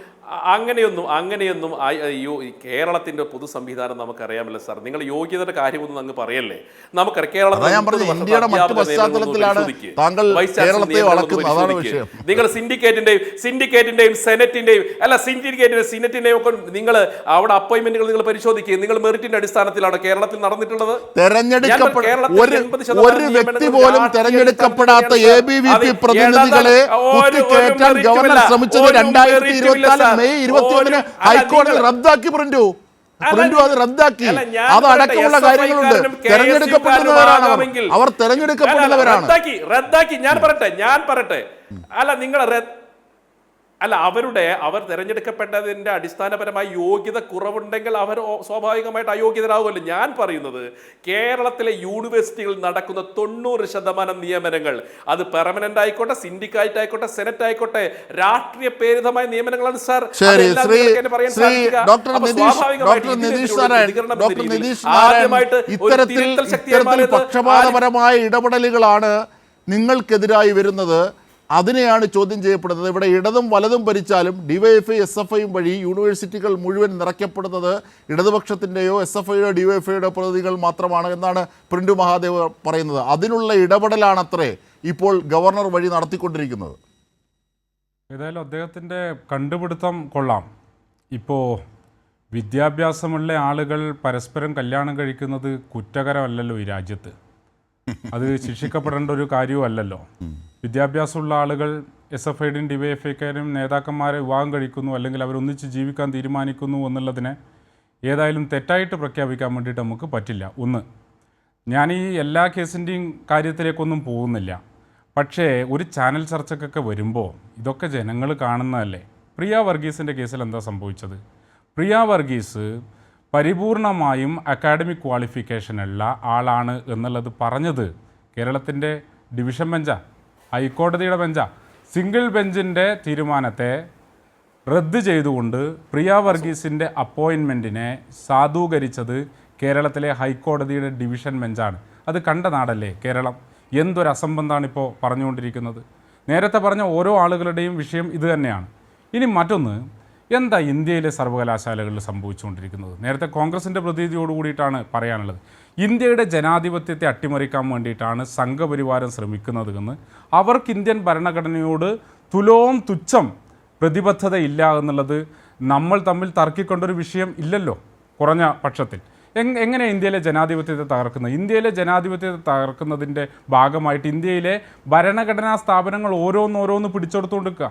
കേരളത്തിന്റെ പൊതു സംവിധാനം നമുക്കറിയാമല്ലോ സാർ. നിങ്ങൾ യോഗ്യതയുടെ കാര്യമൊന്നും അങ്ങ് പറയല്ലേ. നമുക്കറിയാം നിങ്ങൾ സിൻഡിക്കേറ്റിന്റെയും സിനറ്റിന്റെയും ഒക്കെ നിങ്ങൾ അവിടെ അപ്പോയിന്റ്മെന്റുകൾ നിങ്ങൾ പരിശോധിക്കുക. നിങ്ങൾ മെറിറ്റിന്റെ അടിസ്ഥാനത്തിലാണ് കേരളത്തിൽ നടന്നിട്ടുള്ളത്. ഒരു വ്യക്തി പോലും തെരഞ്ഞെടുക്കപ്പെടാത്ത ABVP പ്രതിനിധികളെ ഗവർണർ ശ്രമിച്ചത് 2024 മെയ് 21 ഹൈക്കോടതി റദ്ദാക്കി. അത് റദ്ദാക്കി. അതടക്കമുള്ള കാര്യങ്ങളുണ്ട്. തെരഞ്ഞെടുക്കപ്പെടുന്നവരാണ് അവർ, തെരഞ്ഞെടുക്കപ്പെടുന്നവരാണ്. ഞാൻ പറയട്ടെ അവർ തെരഞ്ഞെടുക്കപ്പെട്ടതിൻ്റെ അടിസ്ഥാനപരമായി യോഗ്യത കുറവുണ്ടെങ്കിൽ അവർ സ്വാഭാവികമായിട്ട് അയോഗ്യതരാകുമല്ലോ. ഞാൻ പറയുന്നത് കേരളത്തിലെ യൂണിവേഴ്സിറ്റികളിൽ നടക്കുന്ന 90% നിയമനങ്ങൾ, അത് പെർമനന്റ് ആയിക്കോട്ടെ, സിൻഡിക്കേറ്റ് ആയിക്കോട്ടെ, സെനറ്റ് ആയിക്കോട്ടെ, രാഷ്ട്രീയ പ്രേരിതമായ നിയമനങ്ങളാണ് സാർ. ഇത്തരത്തിൽ പക്ഷപാതപരമായ ഇടപെടലുകളാണ് നിങ്ങൾക്കെതിരായി വരുന്നത്. അതിനെയാണ് ചോദ്യം ചെയ്യപ്പെടുന്നത്. ഇവിടെ ഇടതും വലതും ഭരിച്ചാലും DYFI SFIയും വഴി യൂണിവേഴ്സിറ്റികൾ മുഴുവൻ നിറയ്ക്കപ്പെടുന്നത് ഇടതുപക്ഷത്തിൻ്റെയോ SFIയുടെയോ DYFIയുടെ പ്രതിനിധികൾ മാത്രമാണ് എന്നാണ് പ്രിൻറ്റു മഹാദേവ് പറയുന്നത്. അതിനുള്ള ഇടപെടലാണത്രേ ഇപ്പോൾ ഗവർണർ വഴി നടത്തിക്കൊണ്ടിരിക്കുന്നത്. ഏതായാലും അദ്ദേഹത്തിൻ്റെ കണ്ടുപിടുത്തം കൊള്ളാം. ഇപ്പോൾ വിദ്യാഭ്യാസമുള്ള ആളുകൾ പരസ്പരം കല്യാണം കഴിക്കുന്നത് കുറ്റകരമല്ലല്ലോ ഈ രാജ്യത്ത്. അത് ശിക്ഷിക്കപ്പെടേണ്ട ഒരു കാര്യവുമല്ലല്ലോ. വിദ്യാഭ്യാസമുള്ള ആളുകൾ SFIയുടെയും DYFIക്കാരും നേതാക്കന്മാരെ വിവാഹം കഴിക്കുന്നു, അല്ലെങ്കിൽ അവരൊന്നിച്ച് ജീവിക്കാൻ തീരുമാനിക്കുന്നു എന്നുള്ളതിനെ ഏതായാലും തെറ്റായിട്ട് പ്രഖ്യാപിക്കാൻ വേണ്ടിയിട്ട് നമുക്ക് പറ്റില്ല. ഒന്ന്, ഞാൻ ഈ എല്ലാ കേസിൻ്റെയും കാര്യത്തിലേക്കൊന്നും പോകുന്നില്ല. പക്ഷേ ഒരു ചാനൽ ചർച്ചക്കൊക്കെ വരുമ്പോൾ ഇതൊക്കെ ജനങ്ങൾ കാണുന്നതല്ലേ. പ്രിയ വർഗീസിൻ്റെ കേസിൽ എന്താ സംഭവിച്ചത്? പ്രിയ വർഗീസ് പരിപൂർണമായും അക്കാഡമിക് ക്വാളിഫിക്കേഷനുള്ള ആളാണ് എന്നുള്ളത് പറഞ്ഞത് കേരളത്തിൻ്റെ ഡിവിഷൻ ബെഞ്ചാ, ഹൈക്കോടതിയുടെ ബെഞ്ചാ. സിംഗിൾ ബെഞ്ചിൻ്റെ തീരുമാനത്തെ റദ്ദ് ചെയ്തുകൊണ്ട് പ്രിയ വർഗീസിൻ്റെ അപ്പോയിൻമെൻറ്റിനെ സാധൂകരിച്ചത് കേരളത്തിലെ ഹൈക്കോടതിയുടെ ഡിവിഷൻ ബെഞ്ചാണ്. അത് കണ്ട നാടല്ലേ കേരളം. എന്തൊരു അസംബന്ധമാണ് ഇപ്പോൾ പറഞ്ഞുകൊണ്ടിരിക്കുന്നത്. നേരത്തെ പറഞ്ഞ ഓരോ ആളുകളുടെയും വിഷയം ഇത് തന്നെയാണ്. ഇനി മറ്റൊന്ന്, എന്താ ഇന്ത്യയിലെ സർവകലാശാലകളിൽ സംഭവിച്ചുകൊണ്ടിരിക്കുന്നത്? നേരത്തെ കോൺഗ്രസിൻ്റെ പ്രതിനിധിയോട് കൂടിയിട്ടാണ് പറയാനുള്ളത്. ഇന്ത്യയുടെ ജനാധിപത്യത്തെ അട്ടിമറിക്കാൻ വേണ്ടിയിട്ടാണ് സംഘപരിവാരം ശ്രമിക്കുന്നത് എന്ന്, അവർക്ക് ഇന്ത്യൻ ഭരണഘടനയോട് തുലോം തുച്ഛം പ്രതിബദ്ധതയില്ല എന്നുള്ളത് നമ്മൾ തമ്മിൽ തർക്കിക്കൊണ്ടൊരു വിഷയം ഇല്ലല്ലോ കുറഞ്ഞ പക്ഷത്തിൽ. എങ്ങനെ ഇന്ത്യയിലെ ജനാധിപത്യത്തെ തകർക്കുന്നത്? ഇന്ത്യയിലെ ജനാധിപത്യത്തെ തകർക്കുന്നതിൻ്റെ ഭാഗമായിട്ട് ഇന്ത്യയിലെ ഭരണഘടനാ സ്ഥാപനങ്ങൾ ഓരോന്നോരോന്ന് പിടിച്ചെടുത്തുകൊണ്ടിരിക്കുക.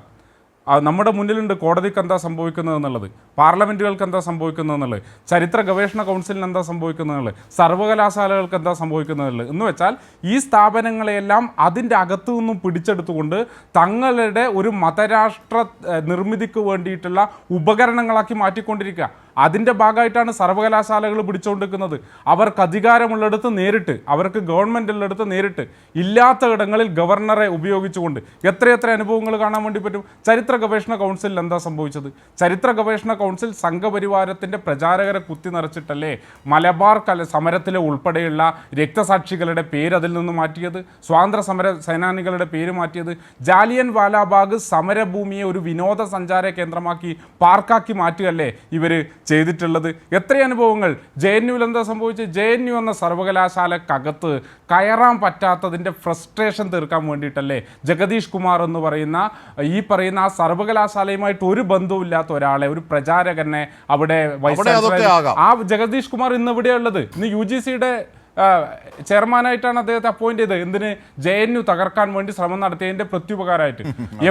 നമ്മുടെ മുന്നിലുണ്ട് കോടതിക്ക് എന്താ സംഭവിക്കുന്നത് എന്നുള്ളത്, പാർലമെൻറ്റുകൾക്ക് എന്താ സംഭവിക്കുന്നത് എന്നുള്ളത്, ചരിത്ര ഗവേഷണ കൗൺസിലിന് എന്താ സംഭവിക്കുന്നത് എന്നുള്ളത്, സർവകലാശാലകൾക്ക് എന്താ സംഭവിക്കുന്നത് എന്നുള്ളത്. എന്ന് വെച്ചാൽ ഈ സ്ഥാപനങ്ങളെയെല്ലാം അതിൻ്റെ അകത്തു നിന്നും പിടിച്ചെടുത്തുകൊണ്ട് തങ്ങളുടെ ഒരു മതരാഷ്ട്ര നിർമ്മിതിക്ക് വേണ്ടിയിട്ടുള്ള ഉപകരണങ്ങളാക്കി മാറ്റിക്കൊണ്ടിരിക്കുക. അതിൻ്റെ ഭാഗമായിട്ടാണ് സർവകലാശാലകൾ പിടിച്ചുകൊണ്ടിരിക്കുന്നത്. അവർക്ക് അധികാരമുള്ളിടത്ത് നേരിട്ട്, അവർക്ക് ഗവൺമെൻറ്റുള്ളിടത്ത് നേരിട്ട്, ഇല്ലാത്ത ഇടങ്ങളിൽ ഗവർണറെ ഉപയോഗിച്ചുകൊണ്ട് എത്രയെത്ര അനുഭവങ്ങൾ കാണാൻ വേണ്ടി പറ്റും. ചരിത്ര ഗവേഷണ കൗൺസിലിൽ എന്താ സംഭവിച്ചത്? ചരിത്ര ഗവേഷണ കൗൺസിൽ സംഘപരിവാരത്തിൻ്റെ പ്രചാരകരെ കുത്തി നിറച്ചിട്ടല്ലേ മലബാർ സമരത്തിലെ ഉൾപ്പെടെയുള്ള രക്തസാക്ഷികളുടെ പേര് അതിൽ നിന്ന് മാറ്റിയത്, സ്വാതന്ത്ര്യ സമര സേനാനികളുടെ പേര് മാറ്റിയത്, ജാലിയൻ വാലാബാഗ് സമരഭൂമിയെ ഒരു വിനോദസഞ്ചാര കേന്ദ്രമാക്കി പാർക്കാക്കി മാറ്റുകയല്ലേ ഇവർ ചെയ്തിട്ടുള്ളത്. എത്ര അനുഭവങ്ങൾ. JNUവിൽ എന്താ സംഭവിച്ചത്? JNU എന്ന സർവകലാശാലക്കകത്ത് കയറാൻ പറ്റാത്തതിൻ്റെ ഫ്രസ്ട്രേഷൻ തീർക്കാൻ വേണ്ടിയിട്ടല്ലേ ജഗദീഷ് കുമാർ എന്ന് പറയുന്ന ഈ പറയുന്ന ആ സർവകലാശാലയുമായിട്ട് ഒരു ബന്ധവുമില്ലാത്ത ഒരാളെ, ഒരു പ്രചാരകനെ അവിടെ ആ ജഗദീഷ് കുമാർ ഇന്ന് ഇവിടെയുള്ളത്. ഇന്ന് UGCയുടെ ചെയർമാനായിട്ടാണ് അദ്ദേഹത്തെ അപ്പോയിന്റ് ചെയ്തത്. എന്തിന്? JNU തകർക്കാൻ വേണ്ടി ശ്രമം നടത്തിയതിൻ്റെ പ്രത്യുപകാരമായിട്ട്.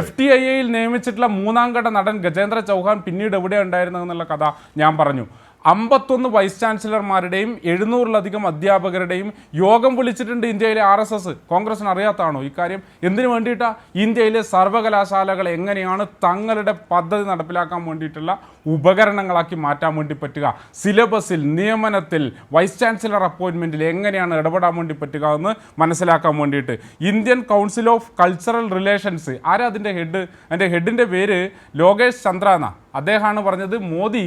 FTIAയിൽ നിയമിച്ചിട്ടുള്ള മൂന്നാം ഘട്ട നടൻ ഗജേന്ദ്ര ചൗഹാൻ പിന്നീട് എവിടെ ഉണ്ടായിരുന്നതെന്നുള്ള കഥ ഞാൻ പറഞ്ഞു. 51 വൈസ് ചാൻസലർമാരുടെയും 700-ലധികം അധ്യാപകരുടെയും യോഗം വിളിച്ചിട്ടുണ്ട് ഇന്ത്യയിലെ RSS. കോൺഗ്രസിന് അറിയാത്തതാണോ ഇക്കാര്യം? എന്തിനു വേണ്ടിയിട്ടാണ്? ഇന്ത്യയിലെ സർവകലാശാലകൾ എങ്ങനെയാണ് തങ്ങളുടെ പദ്ധതി നടപ്പിലാക്കാൻ വേണ്ടിയിട്ടുള്ള ഉപകരണങ്ങളാക്കി മാറ്റാൻ വേണ്ടി പറ്റുക, സിലബസിൽ, നിയമനത്തിൽ, വൈസ് ചാൻസലർ അപ്പോയിൻമെൻറ്റിൽ എങ്ങനെയാണ് ഇടപെടാൻ വേണ്ടി പറ്റുക എന്ന് മനസ്സിലാക്കാൻ വേണ്ടിയിട്ട്. Indian council of cultural relations, ആരാ അതിൻ്റെ ഹെഡ്? അതിൻ്റെ ഹെഡിൻ്റെ പേര് ലോകേഷ് ചന്ദ്ര എന്നാണ്. അദ്ദേഹമാണ് പറഞ്ഞത് മോദി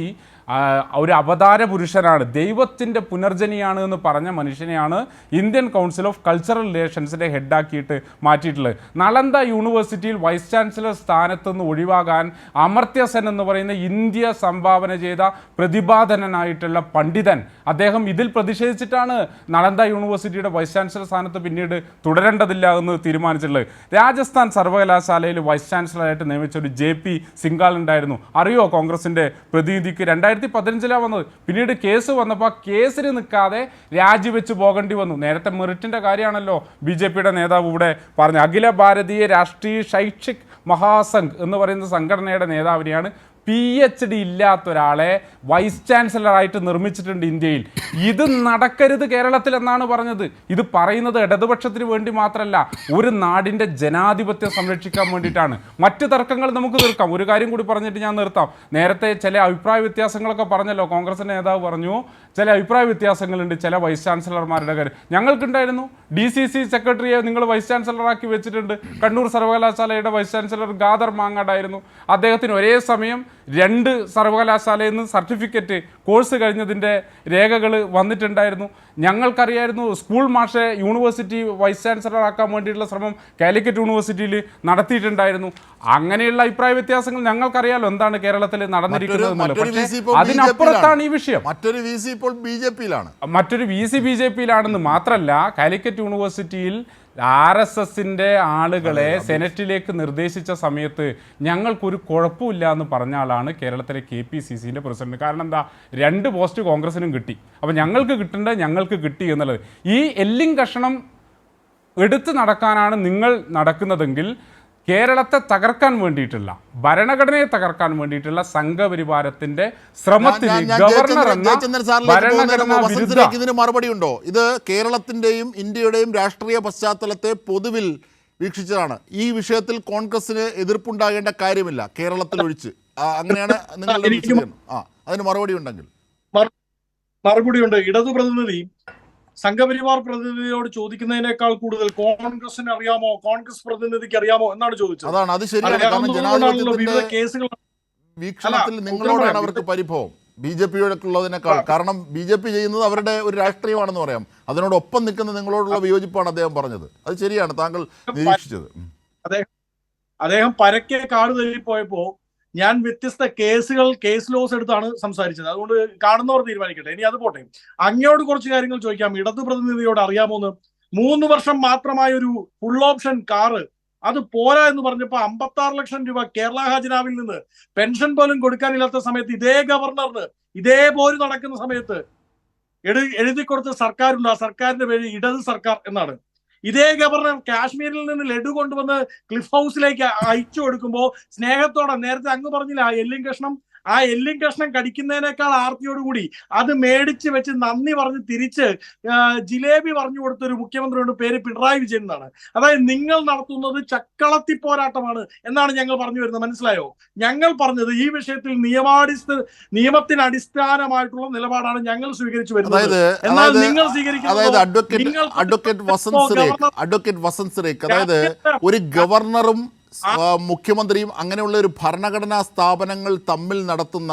ഒരു അവതാര പുരുഷനാണ്, ദൈവത്തിൻ്റെ പുനർജനിയാണ് എന്ന് പറഞ്ഞ മനുഷ്യനെയാണ് ഇന്ത്യൻ കൗൺസിൽ ഓഫ് കൾച്ചറൽ റിലേഷൻസിൻ്റെ ഹെഡാക്കിയിട്ട് മാറ്റിയിട്ടുള്ളത്. നളന്ദ യൂണിവേഴ്സിറ്റിയിൽ വൈസ് ചാൻസലർ സ്ഥാനത്ത് നിന്ന് ഒഴിവാകാൻ അമർത്യ സെൻ എന്ന് പറയുന്ന ഇന്ത്യ സംഭാവന ചെയ്ത പ്രതിഭാധനനായിട്ടുള്ള പണ്ഡിതൻ, അദ്ദേഹം ഇതിൽ പ്രതിഷേധിച്ചിട്ടാണ് നളന്ദ യൂണിവേഴ്സിറ്റിയുടെ വൈസ് ചാൻസലർ സ്ഥാനത്ത് പിന്നീട് തുടരേണ്ടതില്ല എന്ന് തീരുമാനിച്ചിട്ടുള്ളത്. രാജസ്ഥാൻ സർവകലാശാലയിൽ വൈസ് ചാൻസലറായിട്ട് നിയമിച്ച ഒരു JP സിംഗാൾ ഉണ്ടായിരുന്നു. അറിയോ കോൺഗ്രസിൻ്റെ പ്രതിനിധിക്ക്? 2015 വന്നത്. പിന്നീട് കേസ് വന്നപ്പോൾ കേസിന് നിൽക്കാതെ രാജിവെച്ച് പോകേണ്ടി വന്നു. നേരത്തെ മെറിറ്റിൻ്റെ കാര്യമാണല്ലോ BJPയുടെ നേതാവ് ഇവിടെ പറഞ്ഞു. അഖില ഭാരതീയ രാഷ്ട്രീയ ശൈക്ഷിക് മഹാസംഘ് എന്ന് പറയുന്ന സംഘടനയുടെ നേതാവിനെയാണ് PhD ഇല്ലാത്ത ഒരാളെ വൈസ് ചാൻസലറായിട്ട് നിർമ്മിച്ചിട്ടുണ്ട് ഇന്ത്യയിൽ. ഇത് നടക്കരുത് കേരളത്തിൽ എന്നാണ് പറഞ്ഞത്. ഇത് പറയുന്നത് ഇടതുപക്ഷത്തിന് വേണ്ടി മാത്രമല്ല, ഒരു നാടിൻ്റെ ജനാധിപത്യം സംരക്ഷിക്കാൻ വേണ്ടിയിട്ടാണ്. മറ്റ് തർക്കങ്ങൾ നമുക്ക് തീർക്കാം. ഒരു കാര്യം കൂടി പറഞ്ഞിട്ട് ഞാൻ നിർത്താം. നേരത്തെ ചില അഭിപ്രായ വ്യത്യാസങ്ങളൊക്കെ പറഞ്ഞല്ലോ, കോൺഗ്രസിൻ്റെ നേതാവ് പറഞ്ഞു ചില അഭിപ്രായ വ്യത്യാസങ്ങളുണ്ട് ചില വൈസ് ചാൻസലർമാരുടെ കാര്യം. ഞങ്ങൾക്കുണ്ടായിരുന്നു. DCC സെക്രട്ടറിയെ നിങ്ങൾ വൈസ് ചാൻസലറാക്കി വെച്ചിട്ടുണ്ട്. കണ്ണൂർ സർവകലാശാലയുടെ വൈസ് ചാൻസലർ ഗാദർ മാങ്ങാടായിരുന്നു. അദ്ദേഹത്തിന് ഒരേ സമയം 2 സർവകലാശാലയിൽ നിന്ന് സർട്ടിഫിക്കറ്റ് കോഴ്സ് കഴിഞ്ഞതിൻ്റെ രേഖകൾ വന്നിട്ടുണ്ടായിരുന്നു. ഞങ്ങൾക്കറിയായിരുന്നു. സ്കൂൾ മാഷെ യൂണിവേഴ്സിറ്റി വൈസ് ചാൻസലറാക്കാൻ വേണ്ടിയിട്ടുള്ള ശ്രമം കാലിക്കറ്റ് യൂണിവേഴ്സിറ്റിയിൽ നടത്തിയിട്ടുണ്ടായിരുന്നു. അങ്ങനെയുള്ള അഭിപ്രായ വ്യത്യാസങ്ങൾ ഞങ്ങൾക്കറിയാലോ എന്താണ് കേരളത്തിൽ നടന്നിരിക്കുന്നത്. പക്ഷേ അതിനപ്പുറത്താണ് ഈ വിഷയം. മറ്റൊരു VC ഇപ്പോൾ BJPയിലാണ്. മറ്റൊരു VC BJPയിലാണെന്ന് മാത്രമല്ല, കാലിക്കറ്റ് യൂണിവേഴ്സിറ്റിയിൽ RSSൻ്റെ ആളുകളെ സെനറ്റിലേക്ക് നിർദ്ദേശിച്ച സമയത്ത് ഞങ്ങൾക്കൊരു കുഴപ്പമില്ല എന്ന് പറഞ്ഞ ആളാണ് കേരളത്തിലെ KPCCൻ്റെ പ്രസിഡന്റ്. കാരണം എന്താ? 2 പോസ്റ്റ് കോൺഗ്രസിനും കിട്ടി. അപ്പോൾ ഞങ്ങൾക്ക് കിട്ടേണ്ടത് ഞങ്ങൾക്ക് കിട്ടി എന്നുള്ളത്. ഈ എല്ലിങ് കഷണം എടുത്തു നടക്കാനാണ് നിങ്ങൾ നടക്കുന്നതെങ്കിൽ കേരളത്തെ തകർക്കാൻ വേണ്ടിയിട്ടുള്ള, ഭരണഘടനയെ തകർക്കാൻ വേണ്ടിയിട്ടുള്ള സംഘപരിവാരത്തിന്റെ ശ്രമത്തിന് ഗവർണർ എന്ന ഭരണഘടനാ വിരുദ്ധ ഇതിന് മറുപടി ഉണ്ടോ? ഇത് കേരളത്തിന്റെയും ഇന്ത്യയുടെയും രാഷ്ട്രീയ പശ്ചാത്തലത്തെ പൊതുവിൽ വീക്ഷിച്ചതാണ്. ഈ വിഷയത്തിൽ കോൺഗ്രസിന് എതിർപ്പുണ്ടാകേണ്ട കാര്യമില്ല, കേരളത്തിൽ ഒഴിച്ച്. അങ്ങനെയാണ് നിങ്ങളുടെ വിശദീകരണം. അതിന് മറുപടി ഉണ്ടെങ്കിൽ. മറുപടിയുണ്ട്. ഇടതു പ്രതിനിധി സംഘപരിവാർ പ്രതിനിധിയോട് ചോദിക്കുന്നതിനേക്കാൾ കൂടുതൽ കോൺഗ്രസിന് അറിയാമോ, കോൺഗ്രസ് പ്രതിനിധിക്ക് അറിയാമോ എന്നാണ് ചോദിച്ചത്. അതാണ്, അത് ശരിയാണ്. കാരണം ജനാധിപത്യത്തിന്റെ കേസുകൾ വീക്ഷണത്തിൽ നിങ്ങളോടാണ് അവർക്ക് പരിഭവം, BJP-യോടൊക്കെയുള്ളതിനേക്കാൾ. കാരണം BJP ചെയ്യുന്നത് അവരുടെ ഒരു രാഷ്ട്രീയമാണെന്ന് പറയാം. അതിനോടൊപ്പം നിൽക്കുന്ന നിങ്ങളോടുള്ള വിയോജിപ്പാണ് അദ്ദേഹം പറഞ്ഞത്. അത് ശരിയാണ്, താങ്കൾ നിരീക്ഷിച്ചത്. അദ്ദേഹം പരക്കെ കാട് തല്ലിപ്പോയപ്പോ ഞാൻ വ്യത്യസ്ത കേസ് ലോസ് എടുത്താണ് സംസാരിച്ചത്. അതുകൊണ്ട് കാണുന്നവർ തീരുമാനിക്കട്ടെ. ഇനി അത് പോട്ടെ, അങ്ങയോട് കുറച്ച് കാര്യങ്ങൾ ചോദിക്കാം. ഇടതു പ്രതിനിധിയോട് അറിയാമോന്ന്. 3 വർഷം മാത്രമായ ഒരു ഫുൾ ഓപ്ഷൻ കാറ് അത് പോരാ എന്ന് പറഞ്ഞപ്പോ 56 ലക്ഷം രൂപ കേരള ഖജനാവിൽ നിന്ന് പെൻഷൻ പോലും കൊടുക്കാനില്ലാത്ത സമയത്ത് ഇതേ ഗവർണറിന് ഇതേ പോര് നടക്കുന്ന സമയത്ത് എഴുതി കൊടുത്ത സർക്കാരുണ്ട്. ആ സർക്കാരിന്റെ പേര് ഇടത് സർക്കാർ എന്നാണ്. ഇതേ ഗവർണർ കാശ്മീരിൽ നിന്ന് ലഡു കൊണ്ടുവന്ന് ക്ലിഫ് ഹൗസിലേക്ക് അയച്ചു കൊടുക്കുമ്പോൾ സ്നേഹത്തോടെ, നേരത്തെ അങ്ങ് പറഞ്ഞില്ല ആ എല്ലും കഷ്ണം കടിക്കുന്നതിനേക്കാൾ ആർത്തിയോടുകൂടി അത് മേടിച്ച് വെച്ച് നന്ദി പറഞ്ഞ് തിരിച്ച് ജിലേബി പറഞ്ഞു കൊടുത്തൊരു മുഖ്യമന്ത്രിയുടെ പേര് പിണറായി വിജയൻ എന്നാണ്. അതായത് നിങ്ങൾ നടത്തുന്നത് ചക്കളത്തി പോരാട്ടമാണ് എന്നാണ് ഞങ്ങൾ പറഞ്ഞു വരുന്നത്. മനസ്സിലായോ? ഞങ്ങൾ പറഞ്ഞത് ഈ വിഷയത്തിൽ നിയമത്തിന് അടിസ്ഥാനമായിട്ടുള്ള നിലപാടാണ് ഞങ്ങൾ സ്വീകരിച്ചു വരുന്നത്. എന്നാൽ നിങ്ങൾ സ്വീകരിക്കുന്നത് അഡ്വക്കേറ്റ് വസന്ത് സുരേഖ്, അതായത് ഒരു ഗവർണറും മുഖ്യമന്ത്രിയും അങ്ങനെയുള്ള ഒരു ഭരണഘടനാ സ്ഥാപനങ്ങൾ തമ്മിൽ നടത്തുന്ന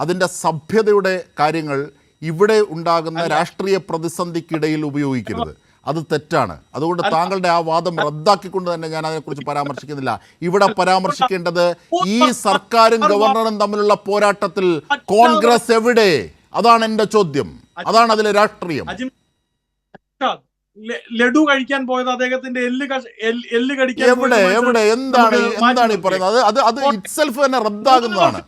അതിൻ്റെ സഭ്യതയുടെ കാര്യങ്ങൾ ഇവിടെ ഉണ്ടാകുന്ന രാഷ്ട്രീയ പ്രതിസന്ധിക്കിടയിൽ ഉപയോഗിക്കരുത്. അത് തെറ്റാണ്. അതുകൊണ്ട് താങ്കളുടെ ആ വാദം റദ്ദാക്കിക്കൊണ്ട് തന്നെ ഞാൻ അതിനെക്കുറിച്ച് പരാമർശിക്കുന്നില്ല. ഇവിടെ പരാമർശിക്കേണ്ടത് ഈ സർക്കാരും ഗവർണറും തമ്മിലുള്ള പോരാട്ടത്തിൽ കോൺഗ്രസ് എവിടെ? അതാണ് എൻ്റെ ചോദ്യം. അതാണ് അതിലെ രാഷ്ട്രീയം. ലഡു കഴിക്കാൻ പോയത് അദ്ദേഹത്തിന്റെ എല്ല് കടിക്കാൻ എവിടെ എന്താണ് ഈ പറയുന്നത്? അത് ഇറ്റ്സെൽഫ് തന്നെ റദ്ദാകുന്നതാണ്.